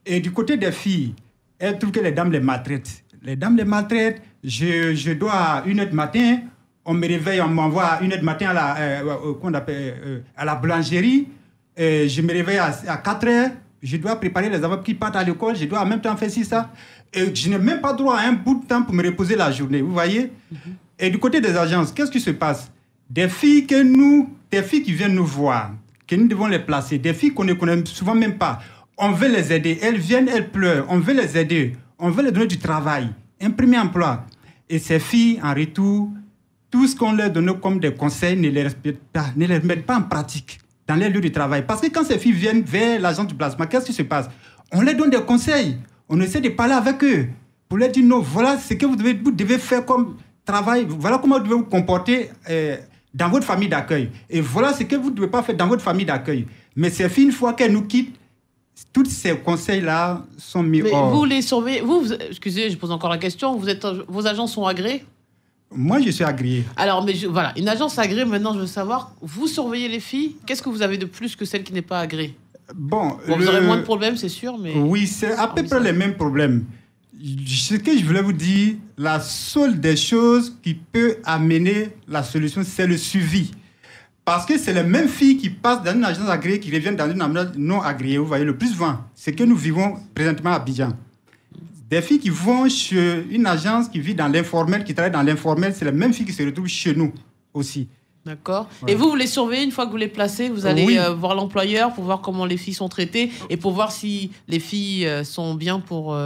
Et du côté des filles, elles trouvent que les dames les maltraitent. Les dames les maltraitent. Je dois à 1h du matin, on me réveille, on m'envoie à 1h du matin à la boulangerie. Je me réveille à 4h. Je dois préparer les enfants qui partent à l'école. Je dois en même temps faire ça. Et je n'ai même pas droit à un bout de temps pour me reposer la journée. Vous voyez? Et du côté des agences, qu'est-ce qui se passe? Des filles qui viennent nous voir, que nous devons les placer, des filles qu'on ne connaît souvent même pas. On veut les aider. Elles viennent, elles pleurent. On veut les aider. On veut leur donner du travail, un premier emploi. Et ces filles, en retour, tout ce qu'on leur donne comme des conseils ne les respectent pas, ne les mettent pas en pratique dans les lieux de travail. Parce que quand ces filles viennent vers l'agence du placement, qu'est-ce qui se passe? On leur donne des conseils. On essaie de parler avec eux pour leur dire non, voilà ce que vous devez faire comme travail. Voilà comment vous devez vous comporter dans votre famille d'accueil. Et voilà ce que vous ne devez pas faire dans votre famille d'accueil. Mais ces filles, une fois qu'elles nous quittent, tous ces conseils-là sont mis hors. Vous les surveillez. Excusez, je pose encore la question. Vos agents sont agréés? Moi, je suis agréé. Alors, voilà, une agence agréée, maintenant, je veux savoir, vous surveillez les filles. Qu'est-ce que vous avez de plus que celle qui n'est pas agréée? Bon, vous aurez moins de problèmes, c'est sûr, mais... Oui, c'est à peu près les mêmes problèmes. Ce que je voulais vous dire, la seule des choses qui peut amener la solution, c'est le suivi. Parce que c'est les mêmes filles qui passent dans une agence agréée qui reviennent dans une agence non agréée. Vous voyez, le plus souvent, c'est que nous vivons présentement à Abidjan. Des filles qui vont chez une agence qui vit dans l'informel, qui travaille dans l'informel, c'est les mêmes filles qui se retrouvent chez nous aussi. D'accord. Ouais. Et vous les surveillez une fois que vous les placez, vous allez voir l'employeur pour voir comment les filles sont traitées et pour voir si les filles sont bien pour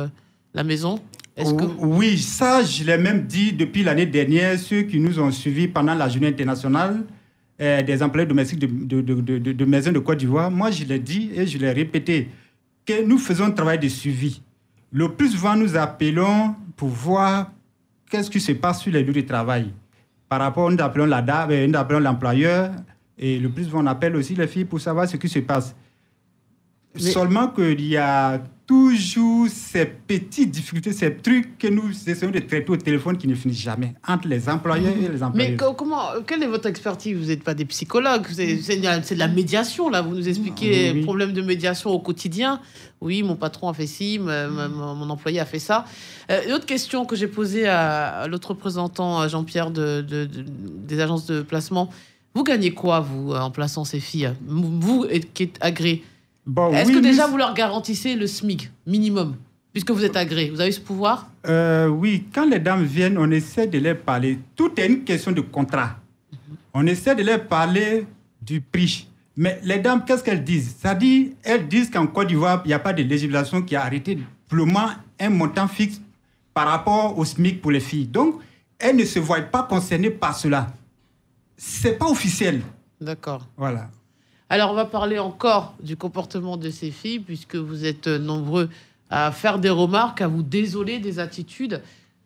la maison. Oui, ça, je l'ai même dit depuis l'année dernière, ceux qui nous ont suivis pendant la journée internationale des employés domestiques de maisons de Côte d'Ivoire. Moi, je l'ai dit et je l'ai répété, que nous faisons un travail de suivi. Le plus souvent, nous appelons pour voir qu'est-ce qui se passe sur les lieux de travail. Par rapport, nous appelons la dame, nous appelons l'employeur, et le plus souvent, on appelle aussi les filles pour savoir ce qui se passe. Seulement qu'il y a toujours ces petites difficultés, ces trucs que nous essayons de traiter au téléphone qui ne finissent jamais, entre les employeurs et les employés. Mais quelle est votre expertise? Vous n'êtes pas des psychologues, c'est de la médiation, là. Vous nous expliquez les problèmes de médiation au quotidien. Oui, mon patron a fait ci, mon employé a fait ça. Une autre question que j'ai posée à l'autre représentant, Jean-Pierre, des agences de placement. Vous gagnez quoi, vous, en plaçant ces filles? Vous, qui êtes agréé. Est-ce que déjà vous leur garantissez le SMIC minimum, puisque vous êtes agréé? Vous avez ce pouvoir? Oui, quand les dames viennent, on essaie de leur parler. Tout est une question de contrat. On essaie de leur parler du prix. Mais les dames, qu'est-ce qu'elles disent? C'est-à-dire, elles disent qu'en Côte d'Ivoire, il n'y a pas de législation qui a arrêté purement un montant fixe par rapport au SMIC pour les filles. Donc, elles ne se voient pas concernées par cela. Ce n'est pas officiel. D'accord. Voilà. Alors, on va parler encore du comportement de ces filles, puisque vous êtes nombreux à faire des remarques, à vous désoler des attitudes.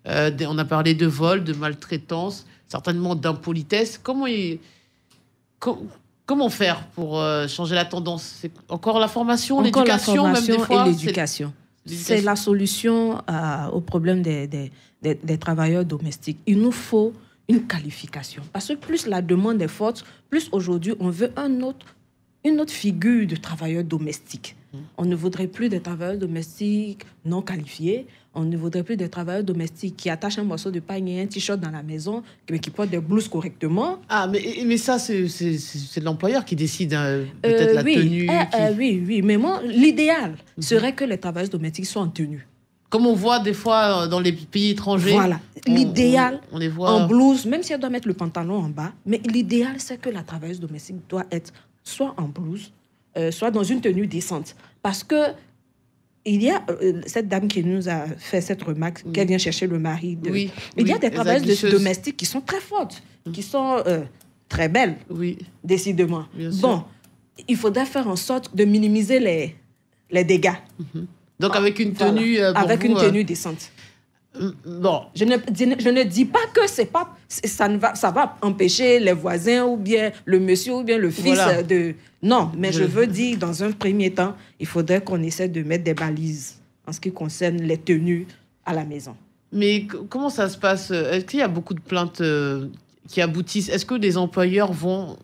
On a parlé de vol, de maltraitance, certainement d'impolitesse. Comment faire pour changer la tendance? C'est encore la formation, l'éducation, même des fois. Et l'éducation. C'est la solution au problème des travailleurs domestiques. Il nous faut une qualification. Parce que plus la demande est forte, plus aujourd'hui on veut une autre figure de travailleur domestique. On ne voudrait plus des travailleurs domestiques non qualifiés. On ne voudrait plus des travailleurs domestiques qui attachent un morceau de pain et un t-shirt dans la maison, mais qui portent des blouses correctement. Ah, mais ça, c'est l'employeur qui décide peut-être la tenue. Oui. Mais moi, l'idéal serait que les travailleurs domestiques soient en tenue. Comme on voit des fois dans les pays étrangers. Voilà. L'idéal, on les voit en blouse, même si elle doit mettre le pantalon en bas, mais l'idéal, c'est que la travailleuse domestique doit être soit en blouse, soit dans une tenue décente. Parce que il y a cette dame qui nous a fait cette remarque, qu'elle vient chercher le mari. Il y a des travailleuses domestiques qui sont très fortes, qui sont très belles, décidément. Bon, il faudrait faire en sorte de minimiser les dégâts. Donc avec une tenue avec une tenue décente. Bon, je ne dis pas que ça va empêcher les voisins ou bien le monsieur ou bien le fils de... Non, mais je veux dire, dans un premier temps, il faudrait qu'on essaie de mettre des balises en ce qui concerne les tenues à la maison. Mais comment ça se passe? Est-ce qu'il y a beaucoup de plaintes qui aboutissent? Est-ce que les employeurs vont...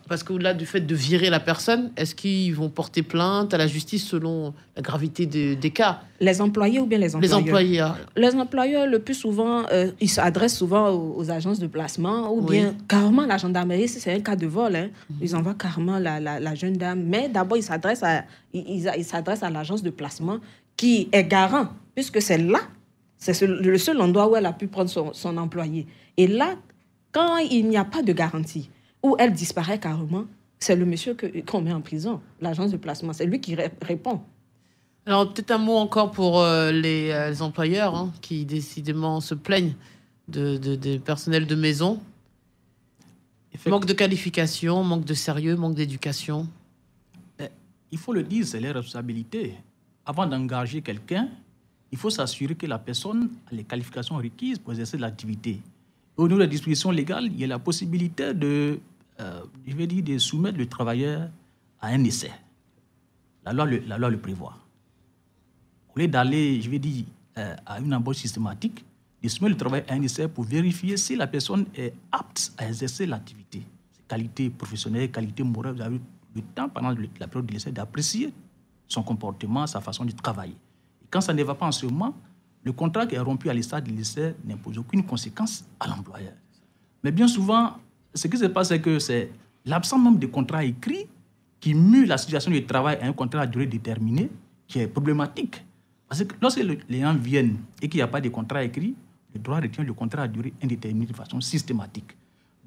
Parce qu'au-delà du fait de virer la personne, est-ce qu'ils vont porter plainte à la justice selon la gravité des cas? Les employés ou bien les employeurs? Les employeurs. Les employeurs, le plus souvent, ils s'adressent souvent aux agences de placement ou bien carrément la gendarmerie, si c'est un cas de vol. Ils envoient carrément la jeune dame. Mais d'abord, ils s'adressent à l'agence de placement qui est garant, puisque c'est là, c'est le seul endroit où elle a pu prendre son employé. Et là, quand il n'y a pas de garantie, où elle disparaît carrément, c'est le monsieur qu'on met en prison, l'agence de placement. C'est lui qui répond. Alors, peut-être un mot encore pour les employeurs qui, décidément, se plaignent des personnels de maison. Manque de qualification, manque de sérieux, manque d'éducation. Il faut le dire, c'est leur responsabilité. Avant d'engager quelqu'un, il faut s'assurer que la personne a les qualifications requises pour exercer l'activité. Au niveau de la disposition légale, il y a la possibilité de soumettre le travailleur à un essai. La loi le prévoit. Au lieu d'aller, à une embauche systématique, de soumettre le travailleur à un essai pour vérifier si la personne est apte à exercer l'activité. Qualité professionnelle, qualité morale, vous avez le temps pendant la période de l'essai d'apprécier son comportement, sa façon de travailler. Et quand ça ne va pas en ce moment, le contrat qui est rompu à l'estade de l'essai n'impose aucune conséquence à l'employeur. Mais bien souvent, ce qui se passe, c'est que c'est l'absence même de contrat écrit qui mue la situation de travail à un contrat à durée déterminée qui est problématique. Parce que lorsque les gens viennent et qu'il n'y a pas de contrat écrit, le droit retient le contrat à durée indéterminée de façon systématique.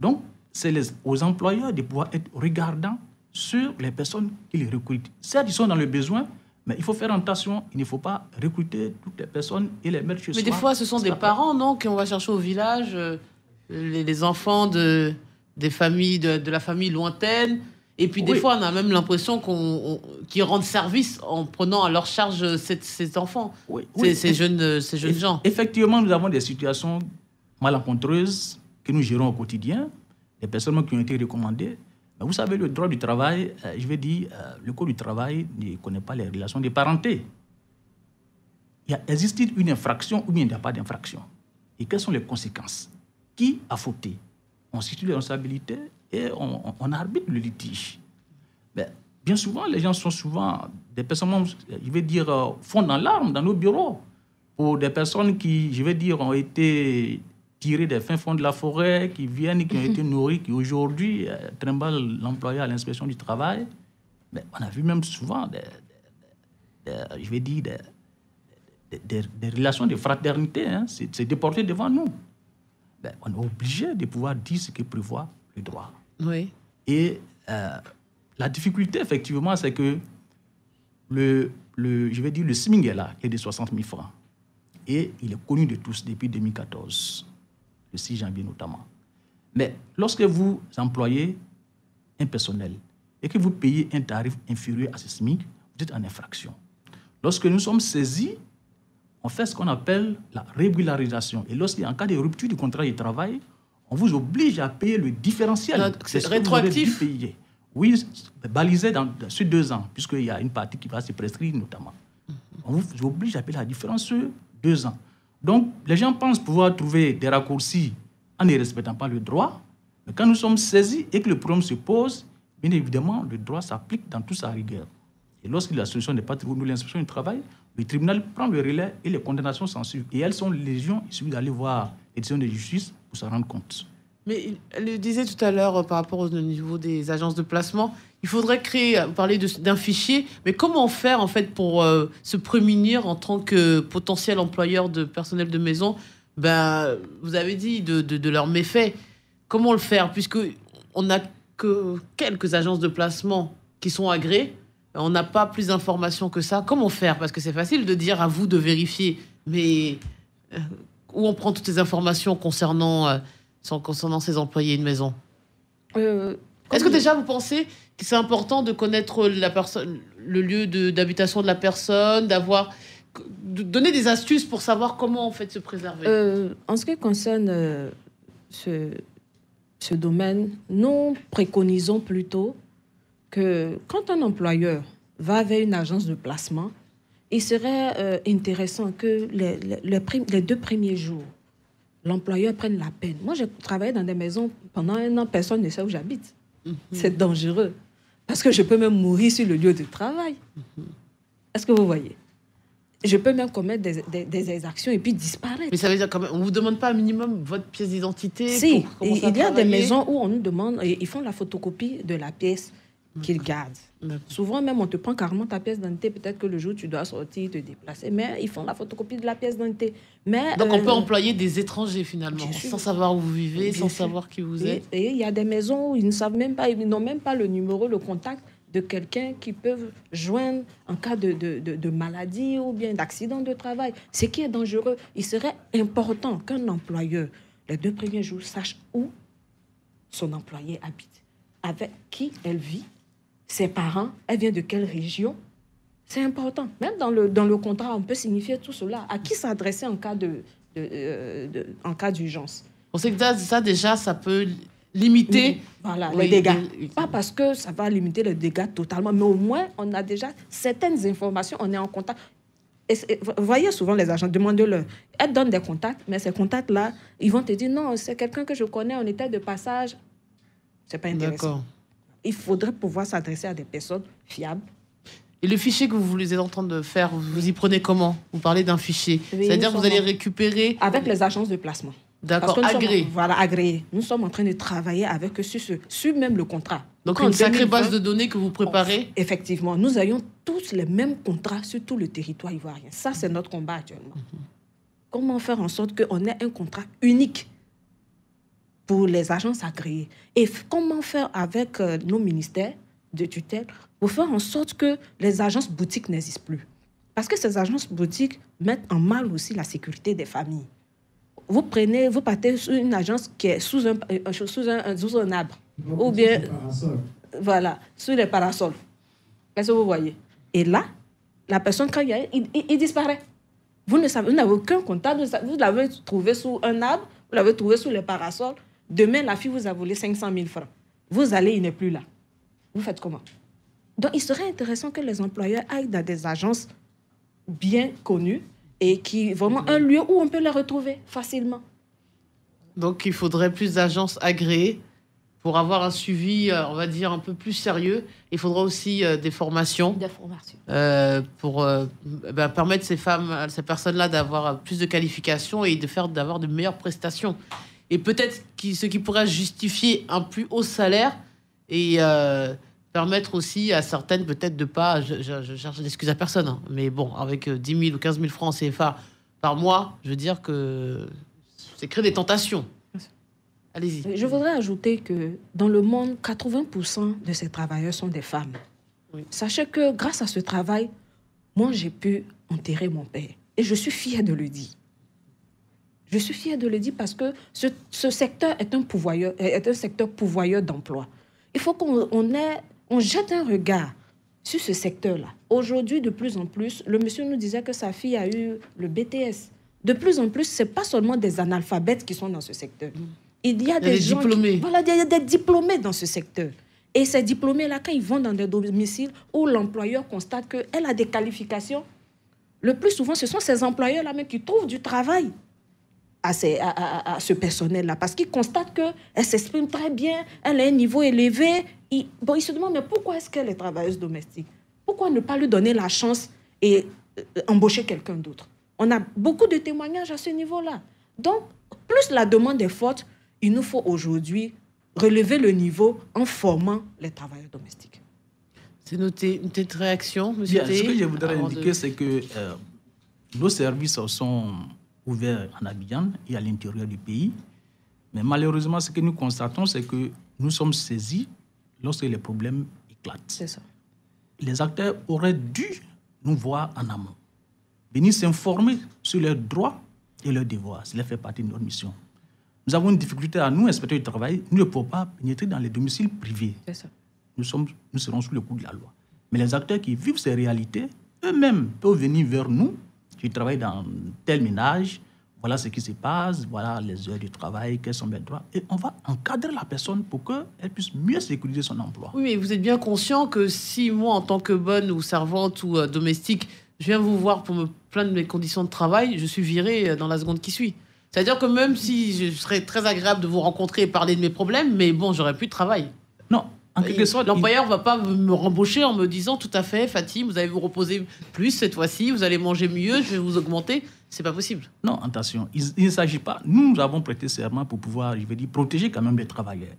Donc, c'est aux employeurs de pouvoir être regardants sur les personnes qu'ils recrutent. Certes, ils sont dans le besoin, mais il faut faire attention. Il ne faut pas recruter toutes les personnes et les mettre chez soi. Mais des fois, ce sont des parents, non, qu'on va chercher au village, les enfants des familles, de la famille lointaine. Et puis, des fois, on a même l'impression qu'ils rendent service en prenant à leur charge ces enfants, ces jeunes gens. Effectivement, nous avons des situations malencontreuses que nous gérons au quotidien, des personnes qui ont été recommandées. Mais vous savez, le droit du travail, je vais dire, le code du travail ne connaît pas les relations de parenté. Existe une infraction ou bien il n'y a pas d'infraction? Et quelles sont les conséquences? Qui a fauté? On situe les responsabilités et on arbitre le litige. Mais bien souvent, les gens sont souvent des personnes, je vais dire, fondent dans l'arme dans nos bureaux pour des personnes qui, je vais dire, ont été tirées des fins fonds de la forêt, qui viennent, qui ont été nourries, qui aujourd'hui trimballent l'employeur à l'inspection du travail. Mais on a vu même souvent je vais dire, des relations de fraternité, hein, c'est déporté devant nous. Ben, on est obligé de pouvoir dire ce que prévoit le droit. Oui. Et la difficulté, effectivement, c'est que je vais dire, le SMIC est là, il est de 60 000 francs. Et il est connu de tous depuis 2014, le 6 janvier notamment. Mais lorsque vous employez un personnel et que vous payez un tarif inférieur à ce SMIC, vous êtes en infraction. Lorsque nous sommes saisis, on fait ce qu'on appelle la régularisation. Et lorsqu'il y a un cas de rupture du contrat de travail, on vous oblige à payer le différentiel. C'est rétroactif. Oui, balisé sur 2 ans, puisqu'il y a une partie qui va se prescrire notamment. On vous oblige à payer la différence sur 2 ans. Donc, les gens pensent pouvoir trouver des raccourcis en ne respectant pas le droit. Mais quand nous sommes saisis et que le problème se pose, bien évidemment, le droit s'applique dans toute sa rigueur. Et lorsque la solution n'est pas trouvée, nous, l'inspection du travail, le tribunal prend le relais et les condamnations s'en suivent. Et elles sont légion, il suffit d'aller voir les décisions de justice pour s'en rendre compte. Mais elle le disait tout à l'heure par rapport au niveau des agences de placement, il faudrait parler d'un fichier, mais comment faire en fait pour se prémunir en tant que potentiel employeur de personnel de maison? Ben, vous avez dit de leurs méfaits. Comment le faire? Puisqu'on n'a que quelques agences de placement qui sont agréées, on n'a pas plus d'informations que ça. Comment faire? Parce que c'est facile de dire à vous de vérifier, mais où on prend toutes les informations concernant ces employés de maison? Est-ce que déjà vous pensez que c'est important de connaître le lieu d'habitation de la personne, de donner des astuces pour savoir comment en fait se préserver? En ce qui concerne ce domaine, nous préconisons plutôt que quand un employeur va vers une agence de placement, il serait intéressant que les 2 premiers jours, l'employeur prenne la peine. Moi, j'ai travaillé dans des maisons pendant 1 an, personne ne sait où j'habite. C'est dangereux. Parce que je peux même mourir sur le lieu de travail. Est-ce que vous voyez? Je peux même commettre des exactions et puis disparaître. Mais ça veut dire quand même, on ne vous demande pas un minimum votre pièce d'identité? Si, il y a des maisons où on nous demande, ils font la photocopie de la pièce qu'ils gardent. Souvent même, on te prend carrément ta pièce d'identité. Peut-être que le jour où tu dois sortir, te déplacer. Mais ils font la photocopie de la pièce d'identité. Donc on peut employer des étrangers finalement, sans savoir où vous vivez, sans savoir qui vous êtes. Et il y a des maisons où ils ne savent même pas, ils n'ont même pas le numéro, le contact de quelqu'un qui peuvent joindre en cas de maladie ou bien d'accident de travail. Ce qui est dangereux. Il serait important qu'un employeur, les 2 premiers jours, sache où son employé habite, avec qui elle vit, ses parents, elle vient de quelle région. C'est important. Même dans le contrat, on peut signifier tout cela. À qui s'adresser en cas en cas d'urgence. On sait que ça déjà, ça peut limiter les dégâts. Pas parce que ça va limiter les dégâts totalement, mais au moins, on a déjà certaines informations, on est en contact. Vous voyez souvent les agents, demandez-leur. Elles donnent des contacts, mais ces contacts-là, ils vont te dire, non, c'est quelqu'un que je connais, on était de passage. C'est pas intéressant. Il faudrait pouvoir s'adresser à des personnes fiables. Et le fichier que vous êtes en train de faire, vous y prenez comment? Vous parlez d'un fichier. Oui, c'est-à-dire que vous allez récupérer... Avec les agences de placement. D'accord, agréé. Voilà, agréé. Nous sommes en train de travailler avec eux sur même le contrat. Donc une sacrée base de données que vous préparez? Effectivement. Nous ayons tous les mêmes contrats sur tout le territoire ivoirien. Ça, c'est notre combat actuellement. Comment faire en sorte qu'on ait un contrat unique pour les agences agréées. Et comment faire avec nos ministères de tutelle pour faire en sorte que les agences boutiques n'existent plus. Parce que ces agences boutiques mettent en mal aussi la sécurité des familles. Vous partez sur une agence qui est sous un arbre. Ou bien, voilà, sous les parasols. Qu'est-ce que vous voyez? Et là, la personne, quand il disparaît. Vous n'avez aucun contact. Vous l'avez trouvé sous un arbre, vous l'avez trouvé sous les parasols. Demain, la fille vous a volé 500 000 francs. Vous allez, il n'est plus là. Vous faites comment? Donc, il serait intéressant que les employeurs aillent dans des agences bien connues et qui vraiment un lieu où on peut les retrouver facilement. Donc, il faudrait plus d'agences agréées pour avoir un suivi, on va dire, un peu plus sérieux. Il faudra aussi des formations. Pour permettre ces personnes-là d'avoir plus de qualifications et d'avoir de meilleures prestations. Et peut-être ce qui pourrait justifier un plus haut salaire et permettre aussi à certaines peut-être de pas, je cherche d'excuses à personne, hein, mais bon, avec 10 000 ou 15 000 francs CFA par mois, je veux dire que c'est créer des tentations. Allez-y. Je voudrais ajouter que dans le monde, 80% de ces travailleurs sont des femmes. Oui. Sachez que grâce à ce travail, moi j'ai pu enterrer mon père. Et je suis fière de le dire. Je suis fière de le dire parce que ce secteur est un secteur pourvoyeur d'emploi. Il faut qu'on jette un regard sur ce secteur-là. Aujourd'hui, de plus en plus, le monsieur nous disait que sa fille a eu le BTS. De plus en plus, ce n'est pas seulement des analphabètes qui sont dans ce secteur. Il y a des gens diplômés. Il y a des diplômés dans ce secteur. Et ces diplômés-là, quand ils vont dans des domiciles où l'employeur constate qu'elle a des qualifications, le plus souvent, ce sont ces employeurs-là même qui trouvent du travail à ce personnel-là. Parce qu'ils constatent qu'elle s'exprime très bien, elle a un niveau élevé. Ils se demandent, mais pourquoi est-ce qu'elle est travailleuse domestique? Pourquoi ne pas lui donner la chance et embaucher quelqu'un d'autre? On a beaucoup de témoignages à ce niveau-là. Donc, plus la demande est forte, il nous faut aujourd'hui relever le niveau en formant les travailleurs domestiques. C'est noté. Une petite réaction, monsieur T. Ce que je voudrais indiquer, c'est que nos services sont ouverts en Abidjan et à l'intérieur du pays. Mais malheureusement, ce que nous constatons, c'est que nous sommes saisis lorsque les problèmes éclatent. C'est ça. Les acteurs auraient dû nous voir en amont, venir s'informer sur leurs droits et leurs devoirs. Cela fait partie de notre mission. Nous avons une difficulté à nous, inspecteurs du travail, nous ne pouvons pas pénétrer dans les domiciles privés. C'est ça. Nous serons sous le coup de la loi. Mais les acteurs qui vivent ces réalités, eux-mêmes peuvent venir vers nous, qui travaillent dans tel ménage, voilà ce qui se passe, voilà les heures de travail, quels sont mes droits. Et on va encadrer la personne pour qu'elle puisse mieux sécuriser son emploi. Oui, mais vous êtes bien conscient que si moi, en tant que bonne ou servante ou domestique, je viens vous voir pour me plaindre de mes conditions de travail, je suis virée dans la seconde qui suit. C'est-à-dire que même si je serais très agréable de vous rencontrer et parler de mes problèmes, mais bon, j'aurais plus de travail. Non, en quelque sorte... L'employeur ne va pas me rembaucher en me disant tout à fait, Fatim, vous allez vous reposer plus cette fois-ci, vous allez manger mieux, je vais vous augmenter. C'est pas possible. Non, attention, il ne s'agit pas... Nous avons prêté serment pour pouvoir, protéger quand même les travailleurs.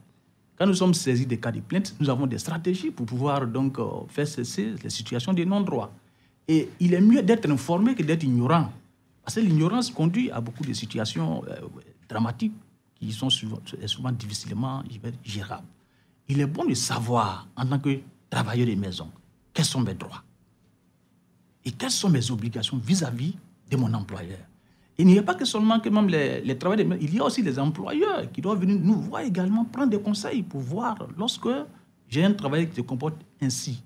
Quand nous sommes saisis des cas de plainte, nous avons des stratégies pour pouvoir donc faire cesser les situations de non-droit. Et il est mieux d'être informé que d'être ignorant. Parce que l'ignorance conduit à beaucoup de situations dramatiques qui sont souvent difficilement gérables. Il est bon de savoir, en tant que travailleur de maison, quels sont mes droits et quelles sont mes obligations vis-à-vis de mon employeur. Il n'y a pas que seulement que même les travailleurs de maison, il y a aussi les employeurs qui doivent venir nous voir également, prendre des conseils pour voir, lorsque j'ai un travail qui se comporte ainsi,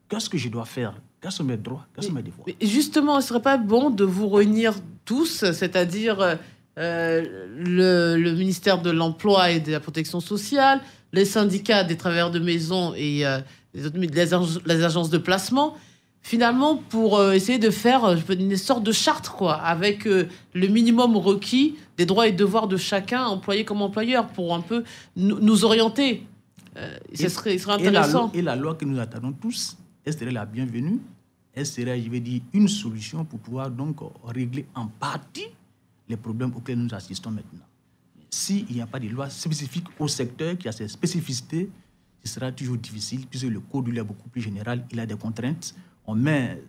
qu'est-ce que je dois faire? Quels sont mes droits? Quels sont mes devoirs? Justement, ce ne serait pas bon de vous réunir tous, c'est-à-dire le ministère de l'Emploi et de la Protection sociale, les syndicats des travailleurs de maison et les agences de placement, finalement, pour essayer de faire une sorte de charte, quoi, avec le minimum requis des droits et devoirs de chacun, employé comme employeur, pour un peu nous orienter. Ce serait intéressant. Et la loi que nous attendons tous, elle serait la bienvenue, elle serait, une solution pour pouvoir donc régler en partie les problèmes auxquels nous assistons maintenant. S'il n'y a pas de loi spécifique au secteur qui a ses spécificités, ce sera toujours difficile, puisque le code est beaucoup plus général, il a des contraintes. On met,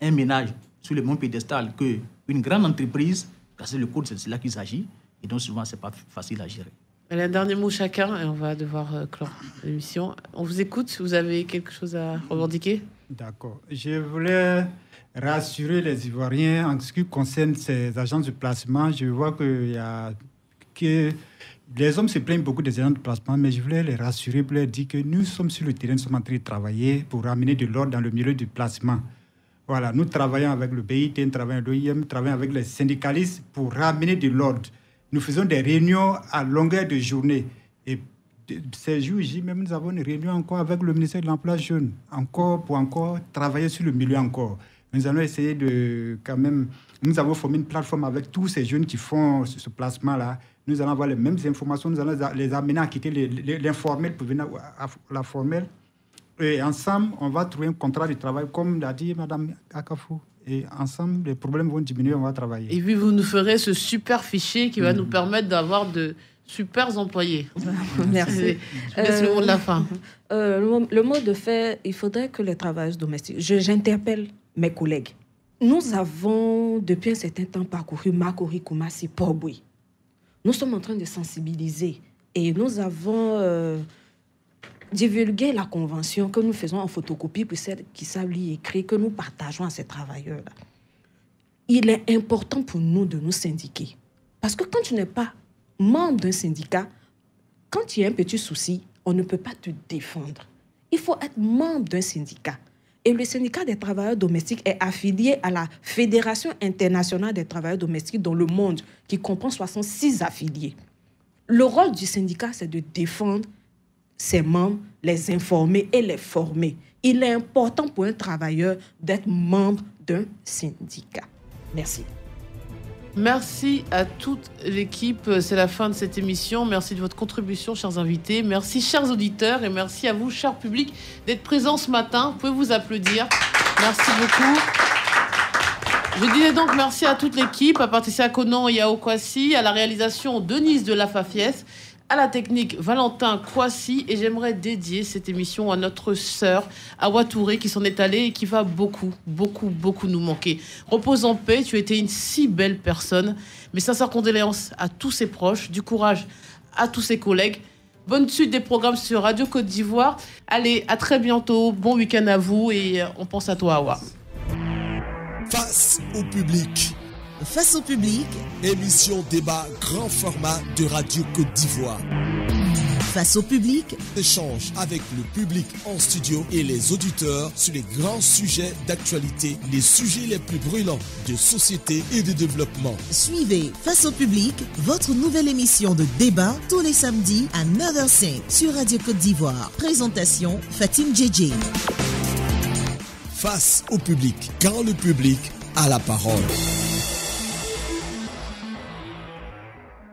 un ménage sur le même pédestal qu'une grande entreprise, parce que le code, c'est là qu'il s'agit, et donc souvent, ce n'est pas facile à gérer. Allez, un dernier mot chacun et on va devoir clore l'émission. On vous écoute, vous avez quelque chose à revendiquer? D'accord. Je voulais rassurer les Ivoiriens en ce qui concerne ces agences de placement. Je vois que les hommes se plaignent beaucoup des agences de placement, mais je voulais les rassurer pour leur dire que nous sommes sur le terrain, nous sommes en train de travailler pour ramener de l'ordre dans le milieu du placement. Voilà, nous travaillons avec le BIT, nous travaillons avec l'OIM, nous travaillons avec les syndicalistes pour ramener de l'ordre. Nous faisons des réunions à longueur de journée. Et ces jours-ci, même nous avons une réunion encore avec le ministère de l'Emploi jeune, pour travailler sur le milieu encore. Nous allons essayer de, quand même, nous avons formé une plateforme avec tous ces jeunes qui font ce placement-là. Nous allons avoir les mêmes informations, nous allons les amener à quitter l'informel pour venir à la formelle. Et ensemble, on va trouver un contrat de travail, comme l'a dit Mme Akafou. Et ensemble, les problèmes vont diminuer, on va travailler. Et puis, vous nous ferez ce super fichier qui va nous permettre d'avoir de super employés. Merci. Je laisse le mot de la fin. Le mot de fait, il faudrait que les travailleurs domestiques... J'interpelle mes collègues. Nous avons, depuis un certain temps, parcouru Makori, Koumassi, Port-Bouy. Nous sommes en train de sensibiliser. Et nous avons... divulguer la convention que nous faisons en photocopie pour celles qui savent lire et écrire, que nous partageons à ces travailleurs-là. Il est important pour nous de nous syndiquer. Parce que quand tu n'es pas membre d'un syndicat, quand il y a un petit souci, on ne peut pas te défendre. Il faut être membre d'un syndicat. Et le syndicat des travailleurs domestiques est affilié à la Fédération internationale des travailleurs domestiques dans le monde, qui comprend 66 affiliés. Le rôle du syndicat, c'est de défendre ses membres, les informer et les former. Il est important pour un travailleur d'être membre d'un syndicat. Merci. Merci à toute l'équipe. C'est la fin de cette émission. Merci de votre contribution, chers invités. Merci, chers auditeurs. Et merci à vous, cher public, d'être présents ce matin. Vous pouvez vous applaudir. Merci beaucoup. Je disais donc merci à toute l'équipe, à Patricia Conan et Yao Kwasi, à la réalisation Denise de la Fafiès, à la technique Valentin Kwasi, et j'aimerais dédier cette émission à notre sœur Awa Touré qui s'en est allée et qui va beaucoup nous manquer. Repose en paix, tu étais une si belle personne. Mes sincères condoléances à tous ses proches, du courage à tous ses collègues. Bonne suite des programmes sur Radio Côte d'Ivoire. Allez, à très bientôt, bon week-end à vous et on pense à toi, Awa. Face au public. Face au public, émission débat grand format de Radio Côte d'Ivoire. Face au public, échange avec le public en studio et les auditeurs sur les grands sujets d'actualité, les sujets les plus brûlants de société et de développement. Suivez Face au public, votre nouvelle émission de débat tous les samedis à 9h05 sur Radio Côte d'Ivoire. Présentation Fatim Djedje. Face au public, quand le public a la parole.